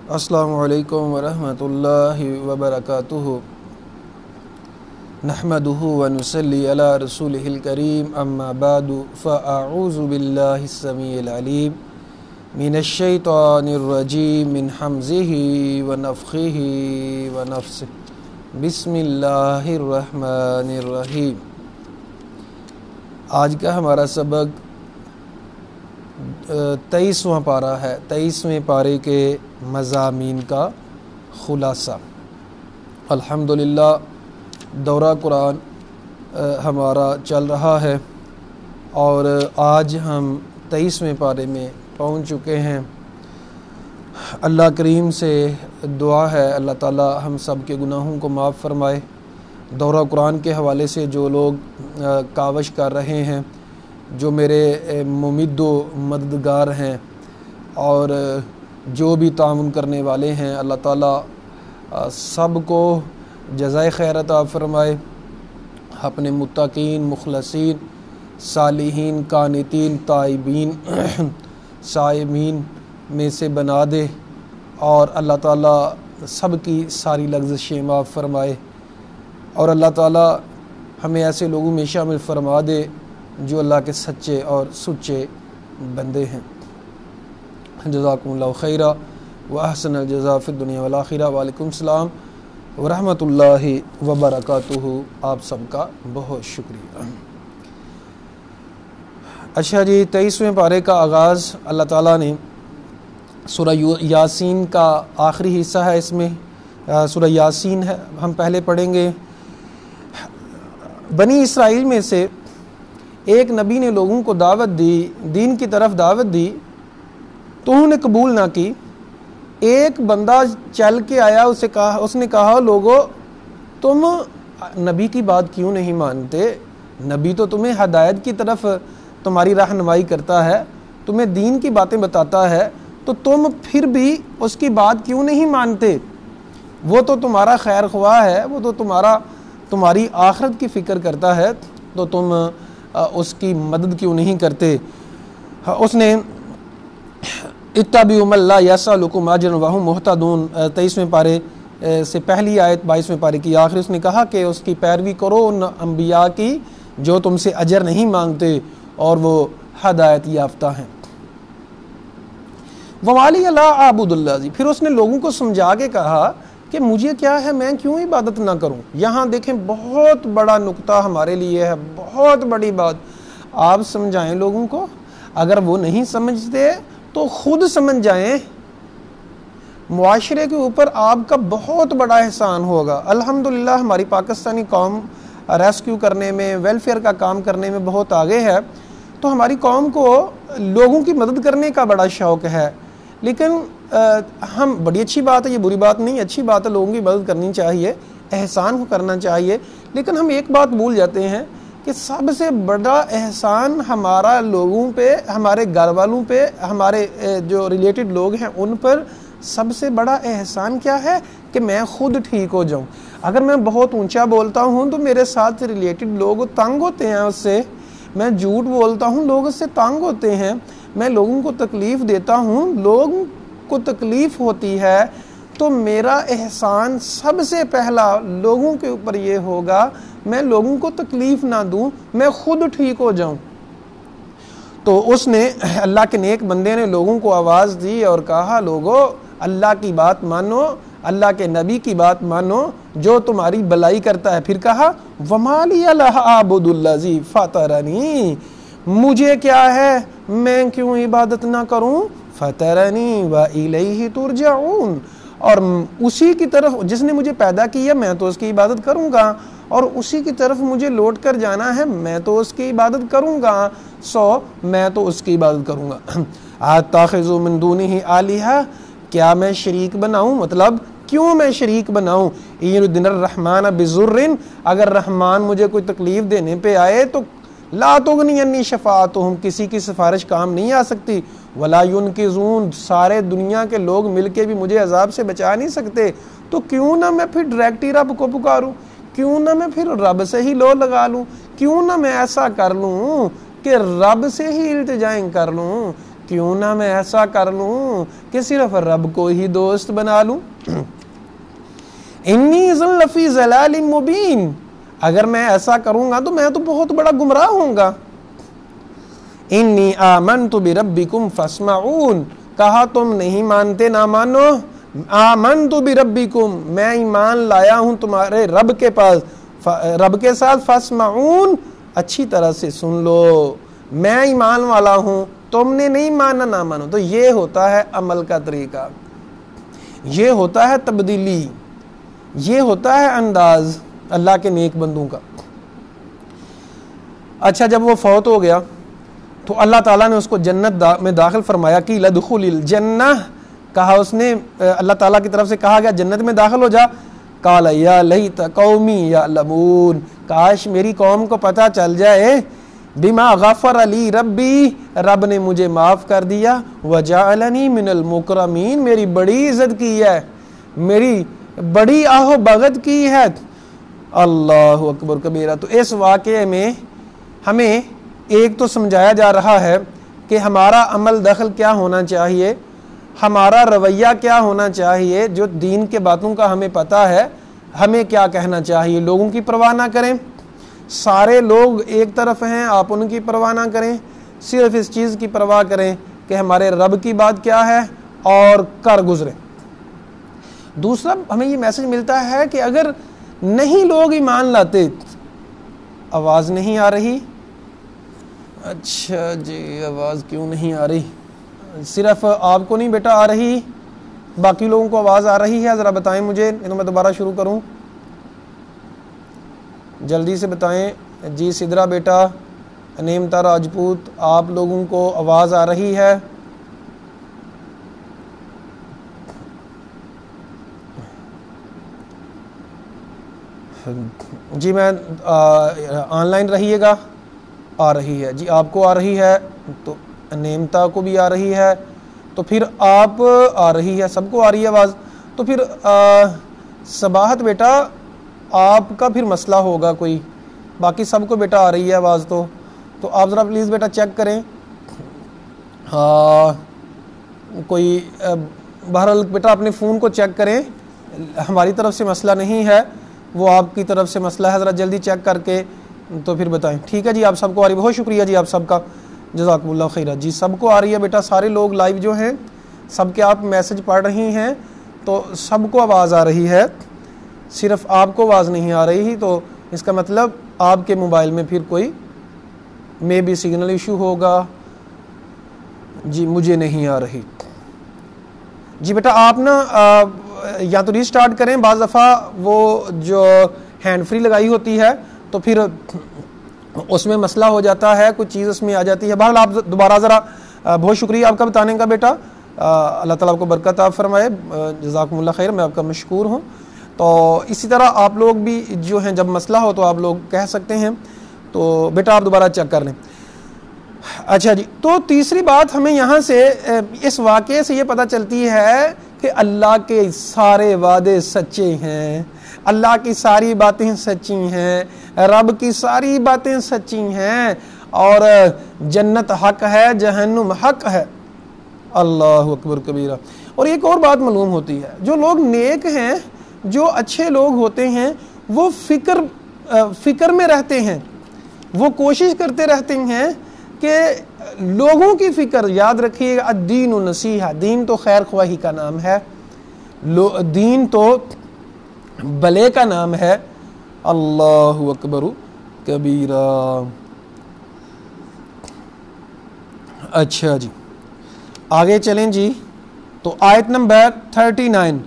السلام علیکم ورحمۃ اللہ وبرکاتہ نحمده ونصلی علی رسولہ الکریم اما بعد فاعوذ باللہ السمیع العلیم من الشیطان الرجیم من حمزہ ونفخہ ونفثہ بسم اللہ الرحمن الرحیم۔ آج کا ہمارا سبق 23واں پارہ ہے، 23ویں پارے کے مضامین کا خلاصہ۔ الحمدللہ دورہ قرآن ہمارا چل رہا ہے اور آج ہم 23ویں پارے میں پہنچ چکے ہیں۔ اللہ کریم سے دعا ہے اللہ تعالی ہم سب کے گناہوں کو معاف فرمائے۔ دورہ قرآن کے حوالے سے جو لوگ کاوش کر رہے ہیں، جو میرے ممد و مددگار ہیں اور جو بھی تعاون کرنے والے ہیں، اللہ تعالیٰ سب کو جزائے خیر عطا فرمائے، اپنے متقین، مخلصین، صالحین، قانتین، تائبین، صائمین میں سے بنا دے اور اللہ تعالیٰ سب کی ساری لغزشیں معاف فرمائے اور اللہ تعالیٰ ہمیں ایسے لوگوں میں شامل فرما دے جو اللہ کے سچے اور سچے بندے ہیں۔ جزاکم اللہ خیرہ و احسن الجزاء فی الدنیا والآخرہ۔ وعلیکم السلام ورحمۃ اللہ وبرکاتہ۔ آپ سب کا بہت شکریہ۔ اچھا جی، 23ویں پارے کا آغاز اللہ تعالیٰ نے سورہ یاسین کا آخری حصہ ہے، اس میں سورہ یاسین ہے، ہم پہلے پڑھیں گے۔ بنی اسرائیل میں سے ایک نبی نے لوگوں کو دعوت دی، دین کی طرف دعوت دی تو انہوں نے قبول نہ کی۔ ایک بندہ چل کے آیا، اس نے کہا لوگو تم نبی کی بات کیوں نہیں مانتے؟ نبی تو تمہیں ہدایت کی طرف تمہاری رہنمائی کرتا ہے، تمہیں دین کی باتیں بتاتا ہے، تو تم پھر بھی اس کی بات کیوں نہیں مانتے؟ وہ تو تمہارا خیر خواہ ہے، وہ تو تمہاری آخرت کی فکر کرتا ہے، تو تم اس کی مدد کیوں نہیں کرتے؟ اس نے اتبعوا من لا یسألکم اجرا وہم مہتدون، 23ویں پارے سے پہلی آیت 22ویں پارے کی آخر، اس نے کہا کہ اس کی پیروی کرو ان انبیاء کی جو تم سے اجر نہیں مانگتے اور وہ ہدایت یافتہ ہیں۔ وَمَا لِیَ لَا أَعْبُدُ اللَّهَ، پھر اس نے لوگوں کو سمجھا کے کہا کہ مجھے کیا ہے، میں کیوں عبادت نہ کروں؟ یہاں دیکھیں بہت بڑا نقطہ ہمارے لیے ہے، بہت بڑی بات۔ آپ سمجھائیں لوگوں کو، اگر وہ نہیں سمجھتے تو خود سمجھ جائیں۔ معاشرے کے اوپر آپ کا بہت بڑا احسان ہوگا۔ الحمدللہ ہماری پاکستانی قوم ریسکیو کرنے میں، ویلفیئر کا کام کرنے میں بہت آگے ہے، تو ہماری قوم کو لوگوں کی مدد کرنے کا بڑا شوق ہے، لیکن ہم بڑی اچھی بات ہے، یہ بری بات نہیں، اچھی بات ہے، لوگوں کی مدد کرنی چاہیے، احسان کو کرنا چاہیے، لیکن ہم ایک بات بھول جاتے ہیں کہ سب سے بڑا احسان ہمارا لوگوں پہ، ہمارے گھر والوں پہ، ہمارے جو ریلیٹڈ لوگ ہیں ان پر سب سے بڑا احسان کیا ہے کہ میں خود ٹھیک ہو جاؤں۔ اگر میں بہت اونچا بولتا ہوں تو میرے ساتھ ریلیٹڈ لوگ تنگ ہوتے ہیں اس سے، میں جھوٹ بولتا ہوں لوگ اس سے تنگ ہوتے ہیں، میں لوگوں کو تکلیف دیتا ہوں، لوگوں کو تکلیف ہوتی ہے، تو میرا احسان سب سے پہلا لوگوں کے اوپر یہ ہوگا میں لوگوں کو تکلیف نہ دوں، میں خود ٹھیک ہو جاؤں۔ تو اس نے، اللہ کے نیک بندے نے لوگوں کو آواز دی اور کہا لوگو اللہ کی بات مانو، اللہ کے نبی کی بات مانو جو تمہاری بلائی کرتا ہے۔ پھر کہا وَمَا لِیَ لَا أَعْبُدُ الَّذِی فَطَرَنِی، مجھے کیا ہے، میں کیوں عبادت نہ کروں؟ فَطَرَنِی وَإِلَیْہِ تُرْجَعُونَ، اور اسی کی طرف، جس نے مجھے پیدا کیا میں تو اس کی عبادت کروں گا، اور اسی کی طرف مجھے لوٹ کر جانا ہے، میں تو اس کی عبادت کروں گا، میں تو اس کی عبادت کروں گا۔ أَتَّخِذُ مِن دُونِهِ آلِهَةً، کیا میں شریک بناؤں؟ مطلب کیوں میں شریک بناؤں؟ إِن يُرِدْنِ الرَّحْمَٰنَ بِضُرٍّ، اگر رحمان مجھے کوئی تکلیف دینے پہ آئے تو لا تغنی عنی شفاعتہم، کسی کی سفارش کام نہیں آ سکتی، ولا ینقذون، سارے دنیا کے لوگ مل کے بھی مجھے عذاب سے بچا نہیں سکتے، تو کیوں نہ میں پھر ڈائریکٹ ہی رب کو پکاروں، کیوں نہ میں پھر رب سے ہی لو لگا لوں، کیوں نہ میں ایسا کر لوں کہ رب سے ہی التجائیں کر لوں کیوں نہ میں ایسا کر لوں کہ صرف رب کو ہی دوست بنا لوں. انی اذن لفی ضلال مبین، اگر میں ایسا کروں گا تو میں تو بہت بڑا گمراہ ہوں گا. انی آمنت بربکم فاسمعون، کہا تم نہیں مانتے نہ مانو. آمنت بربکم، میں ایمان لایا ہوں تمہارے رب کے پاس، رب کے ساتھ. فاسمعون، اچھی طرح سے سن لو، میں ایمان والا ہوں، تم نے نہیں مانا نہ مانو. تو یہ ہوتا ہے عمل کا طریقہ، یہ ہوتا ہے تبدیلی، یہ ہوتا ہے انداز اللہ کے نیک بندوں کا. اچھا جب وہ فوت ہو گیا تو اللہ تعالیٰ نے اس کو جنت میں داخل فرمایا. کہ لدخل الجنہ، کہا اس نے، اللہ تعالیٰ کی طرف سے کہا گیا جنت میں داخل ہو جا. قال یا لیت قومی یعلمون، کاش میری قوم کو پتہ چل جائے. بما غفر لی ربی، رب نے مجھے معاف کر دیا. وجعلنی من المکرمین، میری بڑی عزت کی ہے، میری بڑی آہو بغت کی ہے. اللہ اکبر کبیرہ. تو اس واقعے میں ہمیں ایک تو سمجھایا جا رہا ہے کہ ہمارا عمل دخل کیا ہونا چاہیے، ہمارا رویہ کیا ہونا چاہیے. جو دین کے باتوں کا ہمیں پتہ ہے، ہمیں کیا کہنا چاہیے. لوگوں کی پرواہ نہ کریں، سارے لوگ ایک طرف ہیں، آپ ان کی پرواہ نہ کریں، صرف اس چیز کی پرواہ کریں کہ ہمارے رب کی بات کیا ہے اور کر گزریں. دوسرا ہمیں یہ میسج ملتا ہے کہ اگر نہیں لوگ ایمان لاتے، آواز نہیں آ رہی. اچھا جی، آواز کیوں نہیں آ رہی؟ صرف آپ کو نہیں بیٹا آ رہی، باقی لوگوں کو آواز آ رہی ہے؟ ذرا بتائیں مجھے، تو میں دوبارہ شروع کروں. جلدی سے بتائیں. جی سدرا بیٹا، نیمتا راجپوت، آپ لوگوں کو آواز آ رہی ہے؟ جی میں آن لائن رہیے گا. آ رہی ہے جی، آپ کو آ رہی ہے، تو نیمتا کو بھی آ رہی ہے، تو پھر آپ آ رہی ہے، سب کو آ رہی ہے آواز. تو پھر صباحت بیٹا آپ کا پھر مسئلہ ہوگا کوئی، باقی سب کو بیٹا آ رہی ہے آواز. تو آپ ذرا پلیز بیٹا چیک کریں. کوئی بہرحال بیٹا اپنے فون کو چیک کریں، ہماری طرف سے مسئلہ نہیں ہے، وہ آپ کی طرف سے مسئلہ ہے. ذرا جلدی چیک کر کے تو پھر بتائیں. ٹھیک ہے جی، آپ سب کو آ رہی ہے، بہت شکریہ جی آپ سب کا، جزاکم اللہ خیرہ. جی سب کو آ رہی ہے بیٹا، سارے لوگ لائیو جو ہیں سب کے آپ میسج پڑھ رہی ہیں، تو سب کو آواز آ رہی ہے، صرف آپ کو آواز نہیں آ رہی ہی. تو اس کا مطلب آپ کے موبائل میں پھر کوئی میں بھی سگنل ایشو ہوگا. جی مجھے نہیں آ رہی. جی بیٹا آپ نا یا تو ریسٹارٹ کریں، بعض دفعہ وہ جو ہینڈ فری لگائی ہوتی ہے تو پھر اس میں مسئلہ ہو جاتا ہے، کچھ چیز اس میں آ جاتی ہے. بہرحال آپ دوبارہ ذرا، بہت شکریہ آپ کا بتانے کا بیٹا، اللہ تعالیٰ آپ کو برکت عطا فرمائے، جزاکم اللہ خیر، میں آپ کا مشکور ہوں. تو اسی طرح آپ لوگ بھی جو ہیں جب مسئلہ ہو تو آپ لوگ کہہ سکتے ہیں. تو بیٹا آپ دوبارہ چیک کر لیں. اچھا جی، تو تیسری بات ہمیں یہاں سے اس واقعے سے یہ پتہ چلتی ہے کہ اللہ کے سارے وعدے سچے ہیں، اللہ کی ساری باتیں سچی ہیں، رب کی ساری باتیں سچی ہیں، اور جنت حق ہے، جہنم حق ہے. اللہ اکبر کبیرہ. اور ایک اور بات معلوم ہوتی ہے، جو لوگ نیک ہیں، جو اچھے لوگ ہوتے ہیں، وہ فکر میں رہتے ہیں، وہ کوشش کرتے رہتے ہیں کہ لوگوں کی فکر. یاد رکھیے الدین نصیحہ، دین تو خیر خواہی کا نام ہے، دین تو بھلے کا نام ہے. اللہ اکبر کبیرہ. اچھا جی آگے چلیں جی. تو آیت نمبر 39،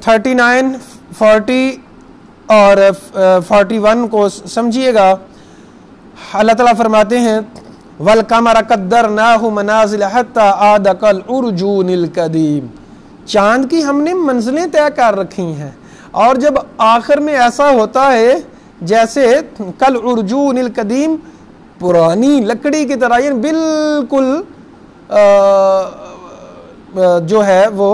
40 اور 41 کو سمجھیے گا. اللہ تعالیٰ فرماتے ہیں وَالْقَمَرَ قَدَّرْنَاهُ مَنَازِلَ حَتَّى عَادَ كَالْعُرْجُونِ الْقَدِيمِ، چاند کی ہم نے منزلیں طے کر رکھی ہیں، اور جب آخر میں ایسا ہوتا ہے جیسے کالعرجون القدیم، پرانی لکڑی کی طرح، یعنی بالکل جو ہے وہ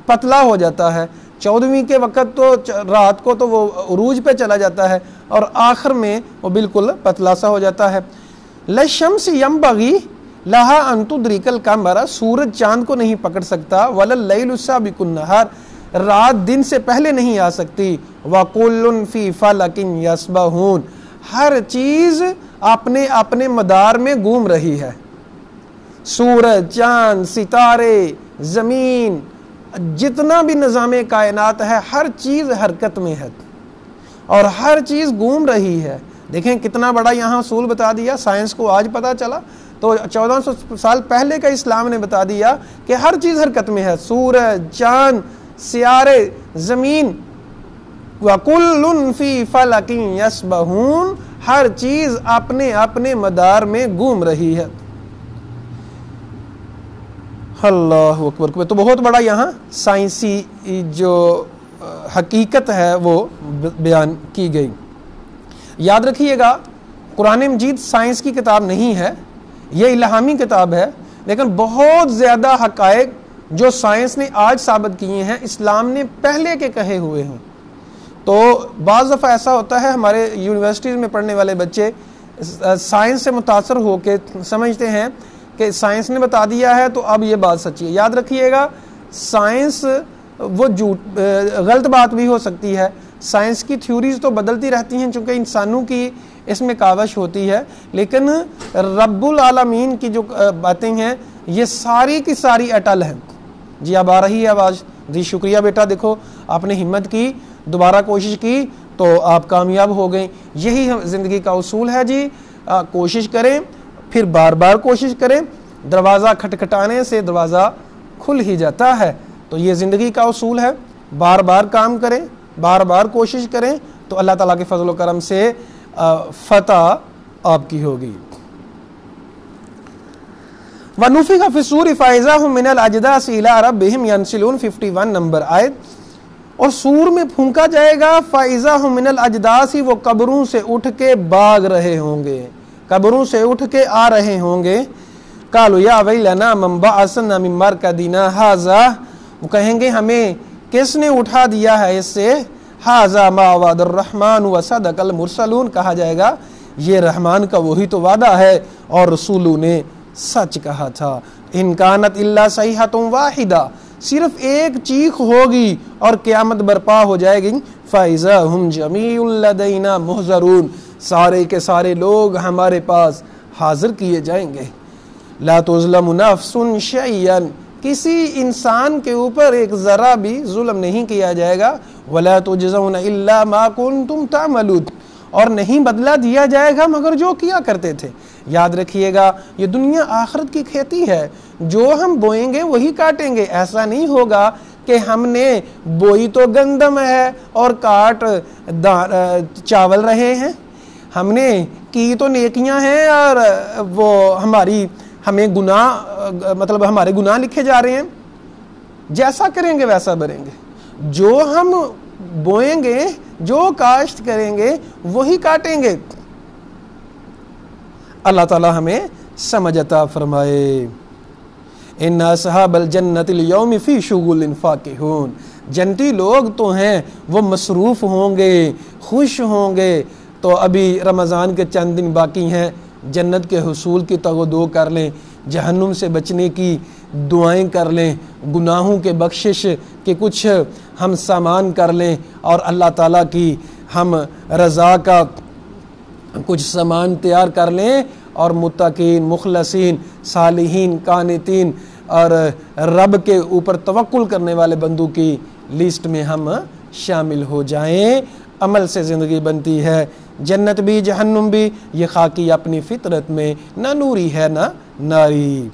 پتلا ہو جاتا ہے. 14ویں کے وقت تو رات کو تو وہ عروج پہ چلا جاتا ہے، اور آخر میں وہ بالکل پتلا سا ہو جاتا ہے. لَلشَّمْسِ يَنبَغِي لہا ان تدرک القمر، سورج چاند کو نہیں پکڑ سکتا، ولا اللیل سابق النہار، رات دن سے پہلے نہیں آ سکتی، وَكُلٌّ فِي فَلَكٍ يَسْبَحُونَ، ہر چیز اپنے اپنے مدار میں گھوم رہی ہے، سورج، چاند، ستارے، زمین، جتنا بھی نظام کائنات ہے، ہر چیز حرکت میں ہے اور ہر چیز گھوم رہی ہے۔ دیکھیں کتنا بڑا یہاں اصول بتا دیا، سائنس کو آج پتا چلا تو 1400 سال پہلے کا اسلام نے بتا دیا کہ ہر چیز حرکت میں ہے، سورج، چاند، سیارے، زمین، وَكُلٌّ فِي فَلَكٍ يَسْبَحُونَ، ہر چیز اپنے اپنے مدار میں گھوم رہی ہے۔ اللہ اکبر۔ تو بہت بڑا یہاں سائنسی جو حقیقت ہے وہ بیان کی گئی۔ یاد رکھیے گا قرآن مجید سائنس کی کتاب نہیں ہے، یہ الہامی کتاب ہے، لیکن بہت زیادہ حقائق جو سائنس نے آج ثابت کیے ہیں اسلام نے پہلے کے کہے ہوئے ہیں۔ تو بعض دفعہ ایسا ہوتا ہے ہمارے یونیورسٹیز میں پڑھنے والے بچے سائنس سے متاثر ہو کے سمجھتے ہیں کہ سائنس نے بتا دیا ہے تو اب یہ بات سچی ہے۔ یاد رکھیے گا سائنس وہ غلط بات بھی ہو سکتی ہے، سائنس کی تھیوریز تو بدلتی رہتی ہیں چونکہ انسانوں کی اس میں کاوش ہوتی ہے، لیکن رب العالمین کی جو باتیں ہیں یہ ساری کی ساری اٹل ہیں۔ جی اب آ رہی ہے آواز؟ جی شکریہ بیٹا، دیکھو آپ نے ہمت کی، دوبارہ کوشش کی تو آپ کامیاب ہو گئیں۔ یہی زندگی کا اصول ہے جی، کوشش کریں پھر بار بار کوشش کریں، دروازہ کھٹکھٹانے سے دروازہ کھل ہی جاتا ہے۔ تو یہ زندگی کا اصول ہے، بار بار کام کریں، بار بار کوشش کریں تو اللہ تعالیٰ کے فضل و کرم سے فتح آپ کی ہوگی۔ وَنُفِخَ فِي الصُّورِ فَإِذَا هُم مِّنَ الْأَجْدَاثِ إِلَىٰ رَبِّهِمْ يَنْسِلُونَ 51 نمبر آیت۔ اور سور میں پھونکا جائے گا، فَإِذَا هُم مِّنَ الْأَجْدَاثِ، وہ قبروں سے اٹھ کے بھاگ رہے ہوں گے، قبروں سے اٹھ کے آ رہے ہوں گے۔ قَالُوا يَا وَيْلَنَا مَن بَعَثَنَا مِن مَّرْقَدِنَا هَٰذَا، وہ کہیں گے ہمیں کس نے اٹھا دیا ہے اس سے، هَٰذَا مَا وَعَدَ الرَّحْمَٰنُ وَصَدَقَ الْمُرْسَلُونَ، کہا جائے گا یہ رحمان کا وہی تو وعدہ ہے اور رسولوں نے سچ کہا تھا۔ إِن كَانَتْ إِلَّا صَيْحَةٌ وَاحِدَةٌ، صرف ایک چیخ ہوگی اور قیامت برپا ہو جائے گی۔ فَإِذَا هُمْ جَمِيعٌ لَدَيْنَا مُحْضَرُونَ، سارے کے سارے لوگ ہمارے پاس حاضر کیے جائیں گے۔ لَا تُظْلَمُ نَفْسٌ شَيْئًا، کسی انسان کے اوپر ایک ذرہ بھی ظلم نہیں کیا جائے گا۔ وَلَا تُجْزَوْنَ إِلَّا مَا كُنْتُمْ تَعْمَلُونَ، اور نہیں بدلہ دیا جائے گا مگر جو کیا کرتے تھے۔ یاد رکھیے گا یہ دنیا آخرت کی کھیتی ہے، جو ہم بوئیں گے وہی کاٹیں گے۔ ایسا نہیں ہوگا کہ ہم نے بوئی تو گندم ہے اور کاٹ چاول رہے ہیں، ہم نے کی تو نیکیاں ہیں اور وہ ہمیں گناہ مطلب ہمارے گناہ لکھے جا رہے ہیں۔ جیسا کریں گے ویسا بھریں گے، جو ہم بوئیں گے، جو کاشت کریں گے وہی کاٹیں گے۔ اللہ تعالی ہمیں سمجھ عطا فرمائے۔ ان اصحاب الجنت اليوم فی شغل فاکہون، جنتی لوگ تو ہیں وہ مصروف ہوں گے، خوش ہوں گے۔ تو ابھی رمضان کے چند دن باقی ہیں، جنت کے حصول کی تغدو کر لیں، جہنم سے بچنے کی دعائیں کر لیں، گناہوں کے بخشش کے کچھ ہم سامان کر لیں اور اللہ تعالیٰ کی ہم رضا کا کچھ سامان تیار کر لیں، اور متقین، مخلصین، صالحین، قانتین اور رب کے اوپر توکل کرنے والے بندوں کی لسٹ میں ہم شامل ہو جائیں۔ عمل سے زندگی بنتی ہے، جنت بھی جہنم بھی، یہ خاکی اپنی فطرت میں نہ نوری ہے نہ ناری۔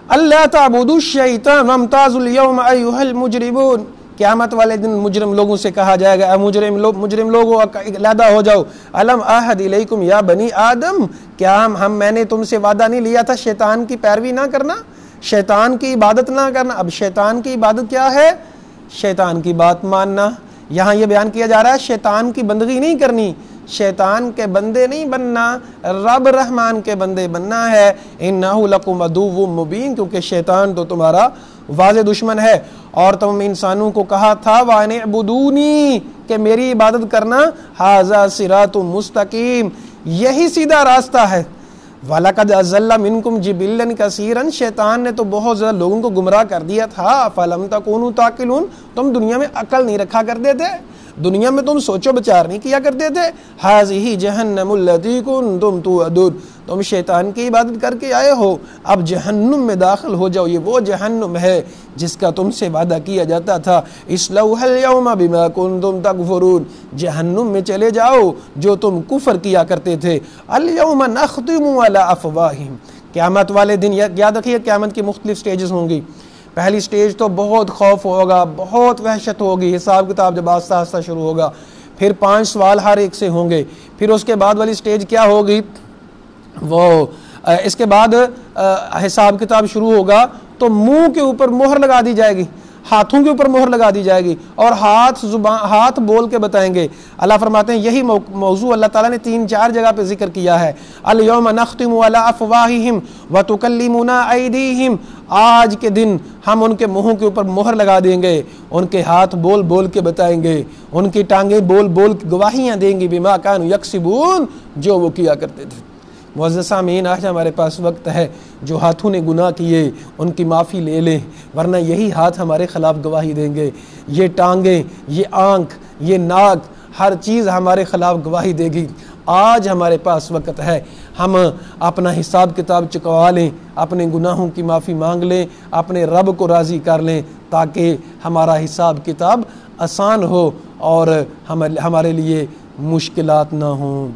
اللہ تعبدوا الشیطان وامتازوا اليوم ایھا المجرمون، قیامت والے دن مجرم لوگوں سے کہا جائے گا، اے مجرم لوگوں علیحدہ ہو جاؤ۔ الم اعہد الیکم یا بنی آدم، کیا میں نے تم سے وعدہ نہیں لیا تھا شیطان کی پیروی نہ کرنا، شیطان کی عبادت نہ کرنا۔ اب شیطان کی عبادت کیا ہے؟ شیطان کی بات ماننا۔ یہاں یہ بیان کیا جا رہا ہے شیطان کی بندگی نہیں کرنی، شیطان کے بندے نہیں بننا، رب رحمان کے بندے بننا ہے۔ انہ لکم عدو مبین، کیونکہ شیطان تو تمہارا واضح دشمن ہے۔ اور تم انسانوں کو کہا تھا وَأَنِ اعْبُدُونِی، کہ میری عبادت کرنا، ھذا صراط مستقیم، یہی سیدھا راستہ ہے۔ وَلَقَدْ أَضَلَّ مِنْكُمْ جِبِلًّا كَثِيرًا، شیطان نے تو بہت زیادہ لوگوں کو گمراہ کر دیا تھا۔ فَلَمْ تَكُونُوا تَعْقِلُونَ، تم دنیا میں عقل نہیں رکھا کرتے تھے، دنیا میں تم سوچو بچار نہیں کیا کرتے تھے۔ هَذِهِ جَهَنَّمُ الَّتِي كُنْتُمْ تُوعَدُونَ، تم شیطان کی عبادت کر کے آئے ہو، اب جہنم میں داخل ہو جاؤ، یہ وہ جہنم ہے جس کا تم سے وعدہ کیا جاتا تھا۔ اصلوها اليوم بما كنتم تكفرون، جہنم میں چلے جاؤ جو تم کفر کیا کرتے تھے۔ اليوم نختم على افواہہم، قیامت والے دن یاد رکھیے قیامت کی مختلف سٹیجز ہوں گی۔ پہلی سٹیج تو بہت خوف ہوگا، بہت وحشت ہوگی، حساب کتاب جب آہستہ آہستہ شروع ہوگا، پھر 5 سوال ہر ایک سے ہوں گے۔ پھر اس کے بعد والی سٹیج کیا ہوگی، وہ اس کے بعد حساب کتاب شروع ہوگا تو منہ کے اوپر مہر لگا دی جائے گی، ہاتھوں کے اوپر مہر لگا دی جائے گی، اور ہاتھ بول کے بتائیں گے۔ اللہ فرماتے ہیں یہی موضوع اللہ تعالیٰ نے 3-4 جگہ پہ ذکر کیا ہے۔ اليوم نختم على افواہہم وتکلمنا ایدیہم، آج کے دن ہم ان کے منہوں کے اوپر مہر لگا دیں گے، ان کے ہاتھ بول بول کے بتائیں گے، ان کی ٹانگیں بول بول کے گواہیاں دیں گی بما کانوا یکسبون، جو وہ کیا کرتے تھے۔ معزز سامعین، آج ہمارے پاس وقت ہے جو ہاتھوں نے گناہ کیے ان کی معافی لے لیں، ورنہ یہی ہاتھ ہمارے خلاف گواہی دیں گے، یہ ٹانگیں، یہ آنکھ، یہ ناک، ہر چیز ہمارے خلاف گواہی دے گی۔ آج ہمارے پاس وقت ہے، ہم اپنا حساب کتاب چکوا لیں، اپنے گناہوں کی معافی مانگ لیں، اپنے رب کو راضی کر لیں، تاکہ ہمارا حساب کتاب آسان ہو اور ہمارے لیے مشکلات نہ ہوں۔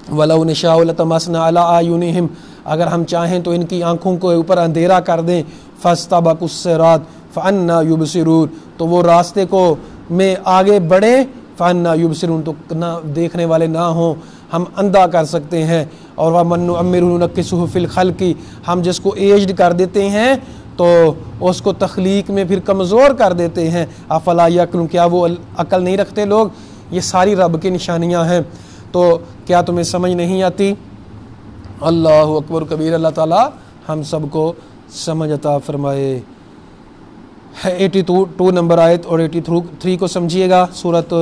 وَلَوْ نَشَاءُ لَطَمَسْنَا عَلَىٰ أَعْيُنِهِمْ، اگر ہم چاہیں تو ان کی آنکھوں کو اوپر اندھیرا کر دیں۔ فَاسْتَبَقُوا الصِّرَاطَ فَأَنَّىٰ يُبْصِرُونَ، تو وہ راستے کو میں آگے بڑھیں، فَأَنَّىٰ يُبْصِرُونَ، تو دیکھنے والے نہ ہوں، ہم اندھا کر سکتے ہیں۔ اور وَمَن نُعَمِّرْهُ نُنَكِّسْهُ فِي الْخَلْقِ، ہم جس کو ایجڈ کر دیتے ہیں تو اس کو تخلیق میں پھر کمزور کر دیتے ہیں۔ افلا یعقلون، کیا وہ عقل نہیں رکھتے لوگ؟ یہ ساری رب کی نشانیاں ہیں، تو کیا تمہیں سمجھ نہیں آتی؟ اللہ اکبر کبیر، اللہ تعالی ہم سب کو سمجھ عطا فرمائے۔ 82 نمبر آیت اور 83 کو سمجھیے گا، سورۃ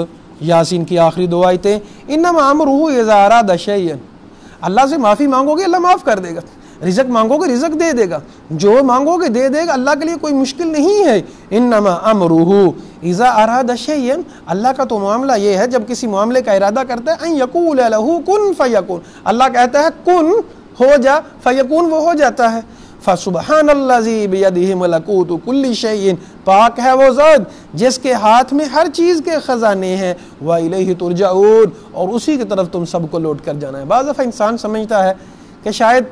یاسین کی آخری 2 آیتیں۔ انما امرہ اذا اراد شیئا، اللہ سے معافی مانگو گے اللہ معاف کر دے گا، رزق مانگو گے رزق دے دے گا، جو مانگو گے دے دے گا، اللہ کے لیے کوئی مشکل نہیں ہے۔ انما امرہ اذا اراد شیئا، اللہ کا تو معاملہ یہ ہے جب کسی معاملے کا ارادہ کرتا ہے، ان یقول لہ کن فیکون، اللہ کہتا ہے کن ہو جا، فیکون وہ ہو جاتا ہے۔ فسبحان الذی بیدہ ملکوت کل شیء، پاک ہے وہ ذات جس کے ہاتھ میں ہر چیز کے خزانے ہیں، والیہ ترجعون، اور اسی کی طرف تم سب کو لوٹ کر جانا ہے۔ بعض دفعہ انسان سمجھتا ہے کہ شاید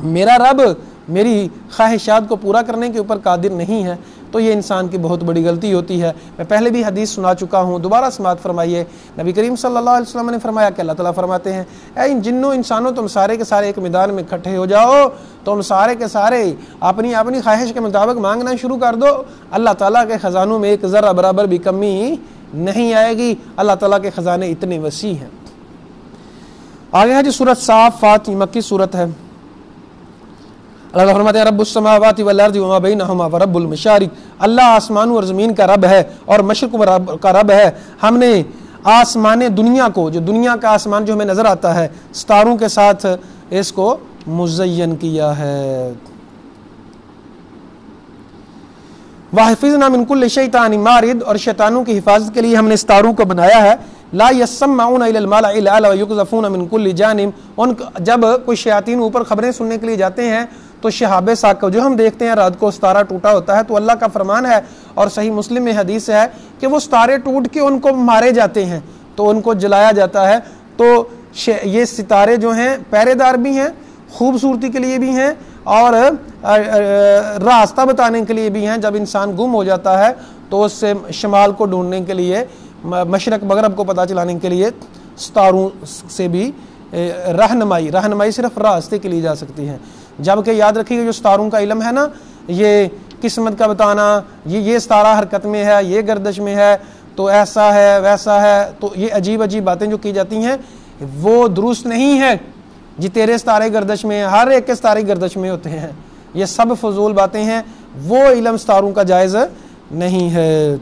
میرا رب میری خواہشات کو پورا کرنے کے اوپر قادر نہیں ہے، تو یہ انسان کی بہت بڑی غلطی ہوتی ہے۔ میں پہلے بھی حدیث سنا چکا ہوں، دوبارہ سماعت فرمائیے۔ نبی کریم صلی اللہ علیہ وسلم نے فرمایا کہ اللہ تعالیٰ فرماتے ہیں، اے ان جنوں انسانوں تم سارے کے سارے ایک میدان میں اکٹھے ہو جاؤ، تم سارے کے سارے اپنی اپنی خواہش کے مطابق مانگنا شروع کر دو، اللہ تعالیٰ کے خزانوں میں ایک ذرہ برابر بھی کمی نہیں آئے گی۔ اللہ تعالیٰ کے خزانے اتنے وسیع ہیں۔ آگے ہے جی سورۃ صافات، مکی سورت ہے۔ اللہ فرماتے ہیں رب السماوات والارض وما بینہما ورب المشارق، اللہ آسمانوں اور زمین کا رب ہے اور مشرق کا رب ہے۔ ہم نے آسمان دنیا کو، جو دنیا کا آسمان جو ہمیں نظر آتا ہے، ستاروں کے ساتھ اس کو مزین کیا ہے۔ وَحَفِظْنَا مِن كُلِّ شَيْطَانٍ مَارِدٍ، اور شیطانوں کی حفاظت کے لیے ہم نے ستاروں کو بنایا ہے۔ لا يسمعون الى الملأ الاعلى ويقذفون من كل جانب، جب کوئی شیاطین اوپر خبریں سننے کے لیے جاتے ہیں تو شہاب ثاقب جو ہم دیکھتے ہیں رات کو ستارہ ٹوٹا ہوتا ہے، تو اللہ کا فرمان ہے اور صحیح مسلم میں حدیث ہے کہ وہ ستارے ٹوٹ کے ان کو مارے جاتے ہیں، تو ان کو جلایا جاتا ہے۔ تو یہ ستارے جو ہیں پہرے دار بھی ہیں، خوبصورتی کے لیے بھی ہیں، اور راستہ بتانے کے لیے بھی ہیں۔ جب انسان گم ہو جاتا ہے تو اس سے شمال کو ڈھونڈنے کے لیے، مشرق مغرب کو پتہ چلانے کے لیے ستاروں سے بھی رہنمائی صرف راستے کے لیے جا سکتی ہے۔ جبکہ یاد رکھیے کہ جو ستاروں کا علم ہے نا، یہ قسمت کا بتانا، یہ ستارہ حرکت میں ہے، یہ گردش میں ہے، تو ایسا ہے ویسا ہے، تو یہ عجیب عجیب باتیں جو کی جاتی ہیں وہ درست نہیں ہے۔ جی تیرے ستارے گردش میں، ہر ایک کے ستارے گردش میں ہوتے ہیں، یہ سب فضول باتیں ہیں، وہ علم ستاروں کا جائز نہیں ہے۔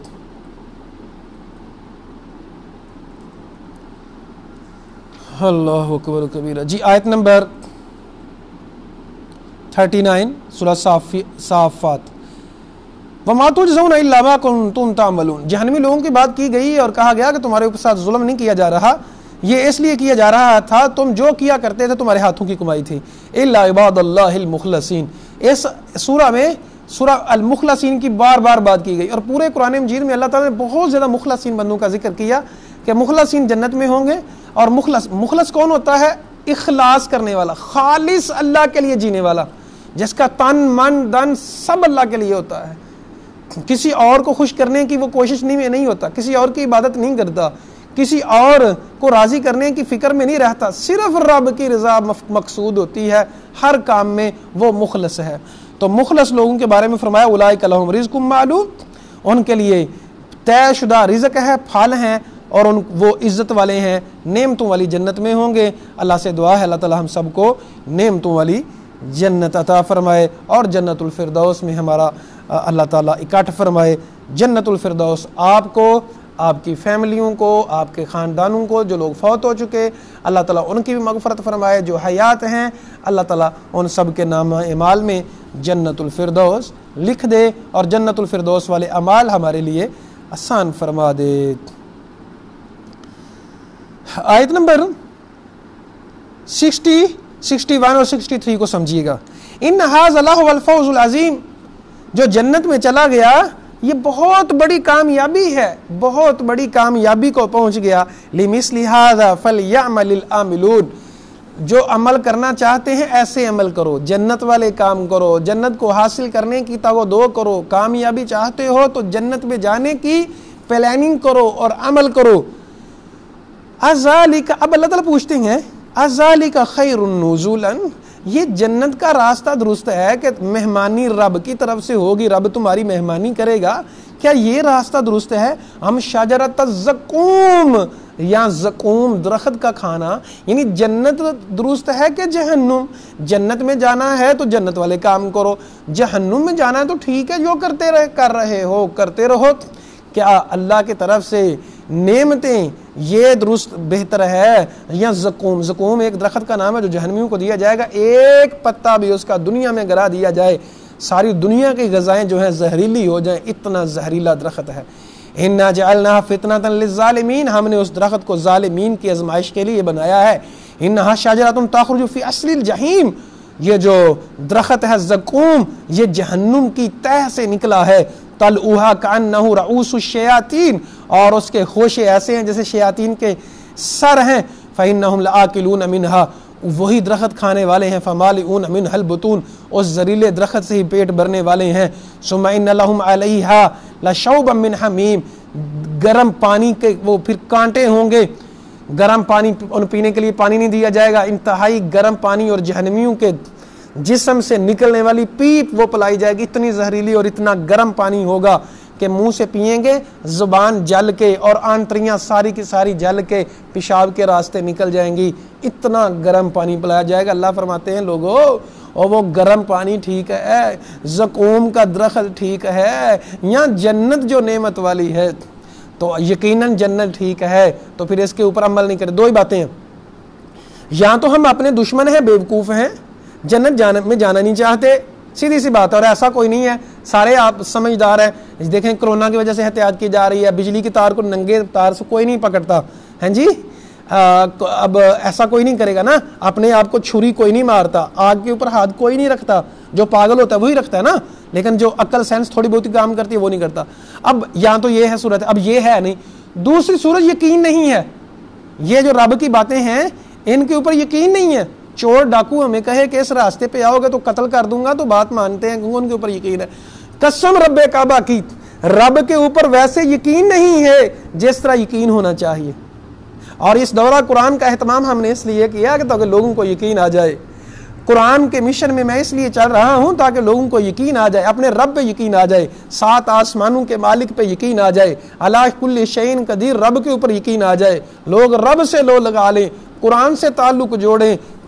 اللہ اکبر کبیرہ. جی آیت نمبر 39 سورہ صافات. وَمَا تُجْزَوْنَ إِلَّا مَا كُنْتُمْ تَعْمَلُونَ. جہنمی لوگوں کی بات کی گئی اور کہا گیا کہ تمہارے اوپر ساتھ ظلم نہیں کیا جا رہا, یہ اس لیے کیا جا رہا تھا تم جو کیا کرتے تھے تمہارے ہاتھوں کی کمائی تھی. إِلَّا عِبَادَ اللَّهِ الْمُخْلَصِينَ. اس سورہ میں سورہ المخلصین کی بار بار بات کی گئی, اور پورے قرآن مجید میں اللہ تعالیٰ نے بہت زیادہ مخلصین بندوں کا ذکر کیا کہ مخلصین جنت میں ہوں گے. اور مخلص کون ہوتا ہے؟ اخلاص کرنے والا, خالص اللہ کے لیے جینے والا, جس کا تن من دن سب اللہ کے لیے ہوتا ہے, کسی اور کو خوش کرنے کی وہ کوشش نہیں ہوتا, کسی اور کی عبادت نہیں کرتا, کسی اور کو راضی کرنے کی فکر میں نہیں رہتا, صرف رب کی رضا مقصود ہوتی ہے ہر کام میں, وہ مخلص ہے. تو مخلص لوگوں کے بارے میں فرمایا اولئک لہم رزق معلوم, ان کے لیے طے شدہ رزق ہے, پھل ہیں, اور وہ عزت والے ہیں, نعمتوں والی جنت میں ہوں گے. اللہ سے دعا ہے اللہ تعالی ہم سب کو نعمتوں والی جنت عطا فرمائے, اور جنت الفردوس میں ہمارا اللہ تعالیٰ اکٹھ فرمائے. جنت الفردوس آپ کو, آپ کی فیملیوں کو, آپ کے خاندانوں کو, جو لوگ فوت ہو چکے اللہ تعالیٰ ان کی بھی مغفرت فرمائے, جو حیات ہیں اللہ تعالیٰ ان سب کے نام اعمال میں جنت الفردوس لکھ دے, اور جنت الفردوس والے اعمال ہمارے لیے آسان فرما دے. آیت نمبر 60, 61 اور 63 کو سمجھیے گا. ان ھذا لہو الفوز العظیم. جو جنت میں چلا گیا یہ بہت بڑی کامیابی ہے, بہت بڑی کامیابی کو پہنچ گیا. لمثل ھذا فلیعمل العاملون. جو عمل کرنا چاہتے ہیں ایسے عمل کرو, جنت والے کام کرو, جنت کو حاصل کرنے کی تگو کرو, کامیابی چاہتے ہو تو جنت میں جانے کی پلاننگ کرو اور عمل کرو. ذالک, اب اللہ تعالیٰ پوچھتے ہیں ذالک خیر نزولا, یہ جنت کا راستہ درست ہے کہ مہمانی رب کی طرف سے ہوگی, رب تمہاری مہمانی کرے گا, کیا یہ راستہ درست ہے؟ ہم شجرۃ الزقوم, یا زقوم درخت کا کھانا, یعنی جنت درست ہے کہ جہنم؟ جنت میں جانا ہے تو جنت والے کام کرو, جہنم میں جانا ہے تو ٹھیک ہے جو کر رہے ہو کرتے رہو. کیا اللہ کی طرف سے نعمتیں یہ درست بہتر ہے, یا زقوم؟ زقوم ایک درخت کا نام ہے جو جہنمیوں کو دیا جائے گا, ایک پتا بھی اس کا دنیا میں گرا دیا جائے ساری دنیا کی غذائیں جو ہیں زہریلی ہو جائیں, اتنا زہریلا درخت ہے. انا جعلناها فتنة للظالمین, ہم نے اس درخت کو ظالمین کی آزمائش کے لیے بنایا ہے. انها شجرة تخرج في اصل الجحیم, یہ جو درخت ہے زقوم یہ جہنم کی تہ سے نکلا ہے. طلعها كأنه رؤوس الشیاطین, اور اس کے خوشے ایسے ہیں جیسے شیاطین کے سر ہیں. فإنهم لآکلون منها, وہی درخت کھانے والے ہیں. فمالئون منها البطون, اس زہریلے درخت سے ہی پیٹ بھرنے والے ہیں. ثم ان لهم علیها لشوبا من حمیم, گرم پانی کے وہ پھر کانٹے ہوں گے, گرم پانی ان پینے کے لیے پانی نہیں دیا جائے گا, انتہائی گرم پانی اور جہنمیوں کے جسم سے نکلنے والی پیپ وہ پلائی جائے گی. اتنی زہریلی اور اتنا گرم پانی ہوگا کہ منہ سے پئیں گے زبان جل کے اور آنتریاں ساری کی ساری جل کے پیشاب کے راستے نکل جائیں گی, اتنا گرم پانی پلایا جائے گا. اللہ فرماتے ہیں لوگوں, اور وہ گرم پانی ٹھیک ہے, زقوم کا درخت ٹھیک ہے, یا جنت جو نعمت والی ہے تو یقیناً جنت ٹھیک ہے, تو پھر اس کے اوپر عمل نہیں کرے. دو ہی باتیں ہیں, یا تو ہم اپنے دشمن ہیں, بیوقوف ہیں, جنت میں جانا نہیں چاہتے, سیدھی سی بات ہے, اور ایسا کوئی نہیں ہے, سارے آپ سمجھدار ہیں. دیکھیں کرونا کی وجہ سے احتیاط کی جا رہی ہے, بجلی کی تار کو ننگے تار سے کوئی نہیں پکڑتا ہیں جی, اب ایسا کوئی نہیں کرے گا نا, اپنے آپ کو چھری کوئی نہیں مارتا, آگ کے اوپر ہاتھ کوئی نہیں رکھتا, جو پاگل ہوتا ہے وہی رکھتا ہے نا, لیکن جو عقل سینس تھوڑی بہت ہی کام کرتی ہے وہ نہیں کرتا. اب یہاں تو یہ ہے صورت, اب یہ ہے نہیں. دوسری صورت یقین نہیں ہے, یہ جو رب کی باتیں ہیں ان کے اوپر یقین نہیں ہے. چور ڈاکو ہمیں کہے کہ اس راستے پہ آؤ گے تو قتل کر دوں گا تو بات مانتے ہیں کیونکہ ان کے اوپر یقین ہے. قسم رب کعبہ کی, رب کے اوپر ویسے یقین نہیں ہے جس طرح یقین ہونا چاہیے. اور اس دورہ قرآن کا اہتمام ہم نے اس لیے کیا کہ تاکہ لوگوں کو یقین آ جائے. قرآن کے مشن میں اس لیے چل رہا ہوں تاکہ لوگوں کو یقین آ جائے, اپنے رب پہ یقین آ جائے, 7 آسمانوں کے مالک پہ یقین آ جائے, علی کل شیء قدیر رب کے اوپر یقین آ جائے, لوگ رب سے لو لگا لیں, قرآن سے تعلق جوڑیں,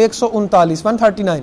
139 139।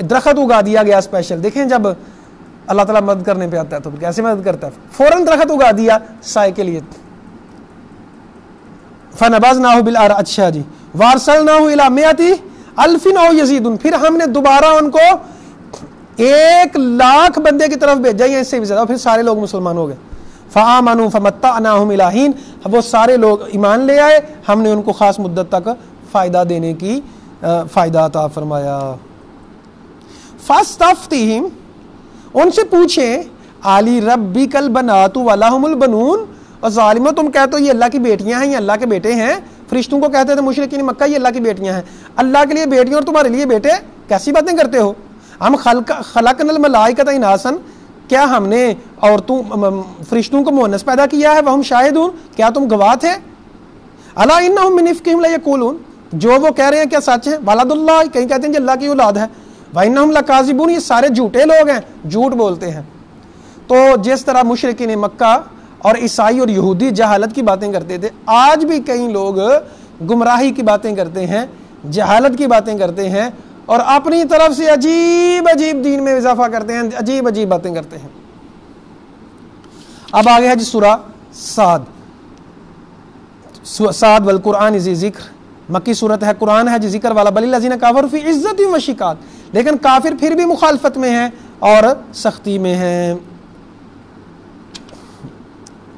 درخت اگا دیا گیا اسپیشل. دیکھیں جب اللہ تعالیٰ مدد کرنے پہ آتا ہے تو کیسے مدد کرتا ہے, فوراً درخت اگا دیا سائے کے لیے. فَنَبَذْنَاهُ بِالْأَرْضِ, اچھا جی, وَأَرْسَلْنَاهُ إِلَىٰ مِائَةِ أَلْفٍ أَوْ يَزِيدُونَ, پھر ہم نے دوبارہ ان کو 1,00,000 بندے کی طرف بھیجا یا اس سے بھی زیادہ, پھر سارے لوگ مسلمان ہو گئے. فَآمَنُوا فَمَتَّعْنَاهُمْ إِلَىٰ حِينٍ, وہ سارے لوگ ایمان لے آئے, ہم نے ان کو خاص مدت تک فائدہ دینے کی فائدہ عطا فرمایا. فَاسْتَفْتِهِمْ, ان سے پوچھیں, علی ربک البنات ولہم البنون, اور ظالموں تم کہتے ہو یہ اللہ کی بیٹیاں ہیں, یہ اللہ کے بیٹے ہیں. فرشتوں کو کہتے تھے مشرکین مکہ یہ اللہ کی بیٹیاں ہیں, اللہ کے لیے بیٹیاں اور تمہارے لیے بیٹے, کیسی باتیں کرتے ہو. ہم خلقنا الملائکۃ اناسا, کیا ہم نے عورتوں فرشتوں کو مؤنث پیدا کیا ہے. وہم شاہدون, کیا تم گواہ تھے. الا انہم من افکہم لیقولون, جو وہ کہہ رہے ہیں کیا سچ ہے. ولد اللہ, کہیں کہتے ہیں کہ اللہ کی اولاد ہے. وانہم لکاذبون, یہ سارے جھوٹے لوگ ہیں, جھوٹ بولتے ہیں. تو جس طرح مشرکین مکہ اور عیسائی اور یہودی جہالت کی باتیں کرتے تھے, آج بھی کئی لوگ گمراہی کی باتیں کرتے ہیں, جہالت کی باتیں کرتے ہیں, اور اپنی طرف سے عجیب عجیب دین میں اضافہ کرتے ہیں, عجیب عجیب باتیں کرتے ہیں. اب آگے ہے جی سورہ صاد والقرآن ذی ذکر, مکی صورت ہے, قرآن ہے جی ذکر والا. بل الذین کفروا فی عزت و شقاق, لیکن کافر پھر بھی مخالفت میں ہیں اور سختی میں ہیں.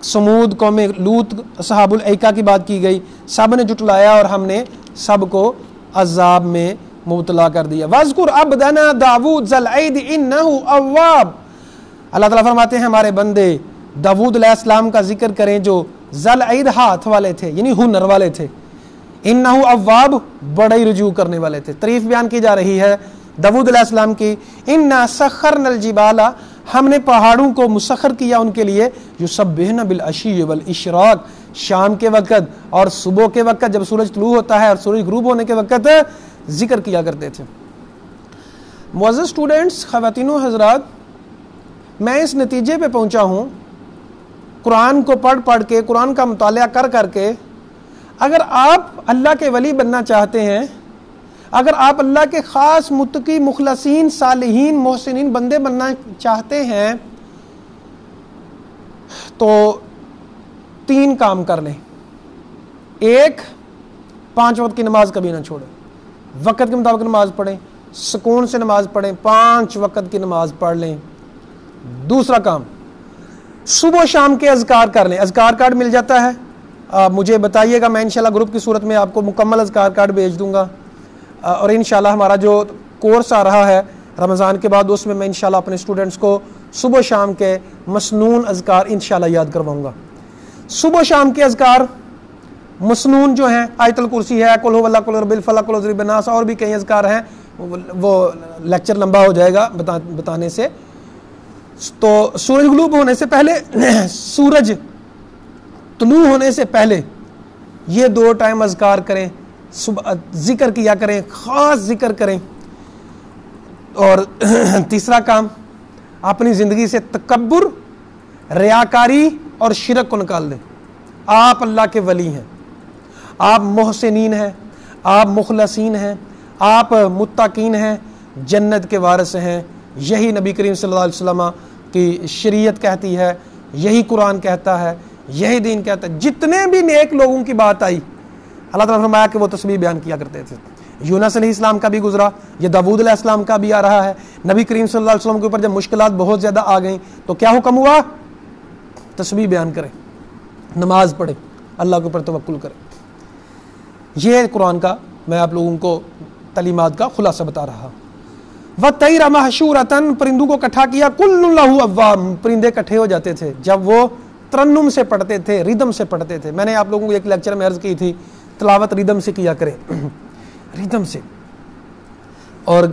سمود قوم لوط اصحاب الایکہ کی بات کی گئی, سب نے جھٹلایا اور ہم نے سب کو عذاب میں مبتلا کر دیا. وَاذْكُرْ عَبْدَنَا داود ذَا الْأَيْدِ إِنَّهُ أَوَّابٌ, اللہ تعالیٰ فرماتے ہیں ہمارے بندے داود علیہ السلام کا ذکر کریں جو ذَا الْأَيْدِ, ہاتھ والے تھے, یعنی ہنر والے تھے. إِنَّهُ أَوَّابٌ, بڑے ہی رجوع کرنے والے تھے. تعریف بیان کی جا رہی ہے داود علیہ السلام کی. إِنَّا سَخَّرْنَا الْجِبَالَ, ہم نے پہاڑوں کو مسخر کیا ان کے لیے. یسبحن بالعشی والاشراق, شام کے وقت اور صبح کے وقت جب سورج طلوع ہوتا ہے اور سورج غروب ہونے کے وقت ذکر کیا کرتے تھے. معزز اسٹوڈنٹس, خواتین و حضرات, میں اس نتیجے پہ پہنچا ہوں قرآن کو پڑھ کے, قرآن کا مطالعہ کر کے, اگر آپ اللہ کے ولی بننا چاہتے ہیں, اگر آپ اللہ کے خاص متقی مخلصین صالحین محسنین بندے بننا چاہتے ہیں تو 3 کام کر لیں. 1, 5 وقت کی نماز کبھی نہ چھوڑیں, وقت کے مطابق نماز پڑھیں, سکون سے نماز پڑھیں, 5 وقت کی نماز پڑھ لیں. دوسرا کام, صبح شام کے اذکار کر لیں. اذکار کارڈ مل جاتا ہے, مجھے بتائیے گا, میں انشاءاللہ گروپ کی صورت میں آپ کو مکمل اذکار کارڈ بھیج دوں گا. اور انشاءاللہ ہمارا جو کورس آ رہا ہے رمضان کے بعد, اس میں میں انشاءاللہ اپنے اسٹوڈنٹس کو صبح شام کے مسنون اذکار انشاءاللہ یاد کرواؤں گا. صبح شام کے اذکار مسنون جو ہیں, آیت الکرسی ہے, قل هو اللہ, قل رب الفلق, قل اعوذ برب الناس, اور بھی کئی اذکار ہیں, وہ لیکچر لمبا ہو جائے گا بتانے سے. تو سورج غروب ہونے سے پہلے, سورج طلوع ہونے سے پہلے یہ 2 ٹائم اذکار کریں, صبح ذکر کیا کریں, خاص ذکر کریں. اور تیسرا کام, اپنی زندگی سے تکبر, ریاکاری اور شرک کو نکال دیں. آپ اللہ کے ولی ہیں, آپ محسنین ہیں, آپ مخلصین ہیں, آپ متقین ہیں, جنت کے وارث ہیں. یہی نبی کریم صلی اللہ علیہ وسلم کی شریعت کہتی ہے, یہی قرآن کہتا ہے, یہی دین کہتا ہے. جتنے بھی نیک لوگوں کی بات آئی, اللہ تعالیٰ نے فرمایا کہ وہ تسبیح بیان کیا کرتے تھے. یونس علیہ السلام کا بھی گزرا, یہ داود علیہ السلام کا بھی آ رہا ہے. نبی کریم صلی اللہ علیہ وسلم کے اوپر جب مشکلات بہت زیادہ آ گئیں تو کیا حکم ہوا؟ تسبیح بیان کریں, نماز پڑھیں, اللہ کے اوپر توکل کریں. یہ قرآن کا میں آپ لوگوں کو تعلیمات کا خلاصہ بتا رہا. وَالطَّيْرَ مَحْشُورَةً, پرندوں کو اکٹھا کیا. كُلٌّ لَهُ أَوَّابٌ, پرندے اکٹھے ہو جاتے تھے جب وہ ترنم سے پڑھتے تھے, ردم سے پڑھتے تھے. میں نے آپ لوگوں کو ایک لیکچر میں عرض کی تھی, تلاوت ردم سے کیا کریں, ردم سے, اور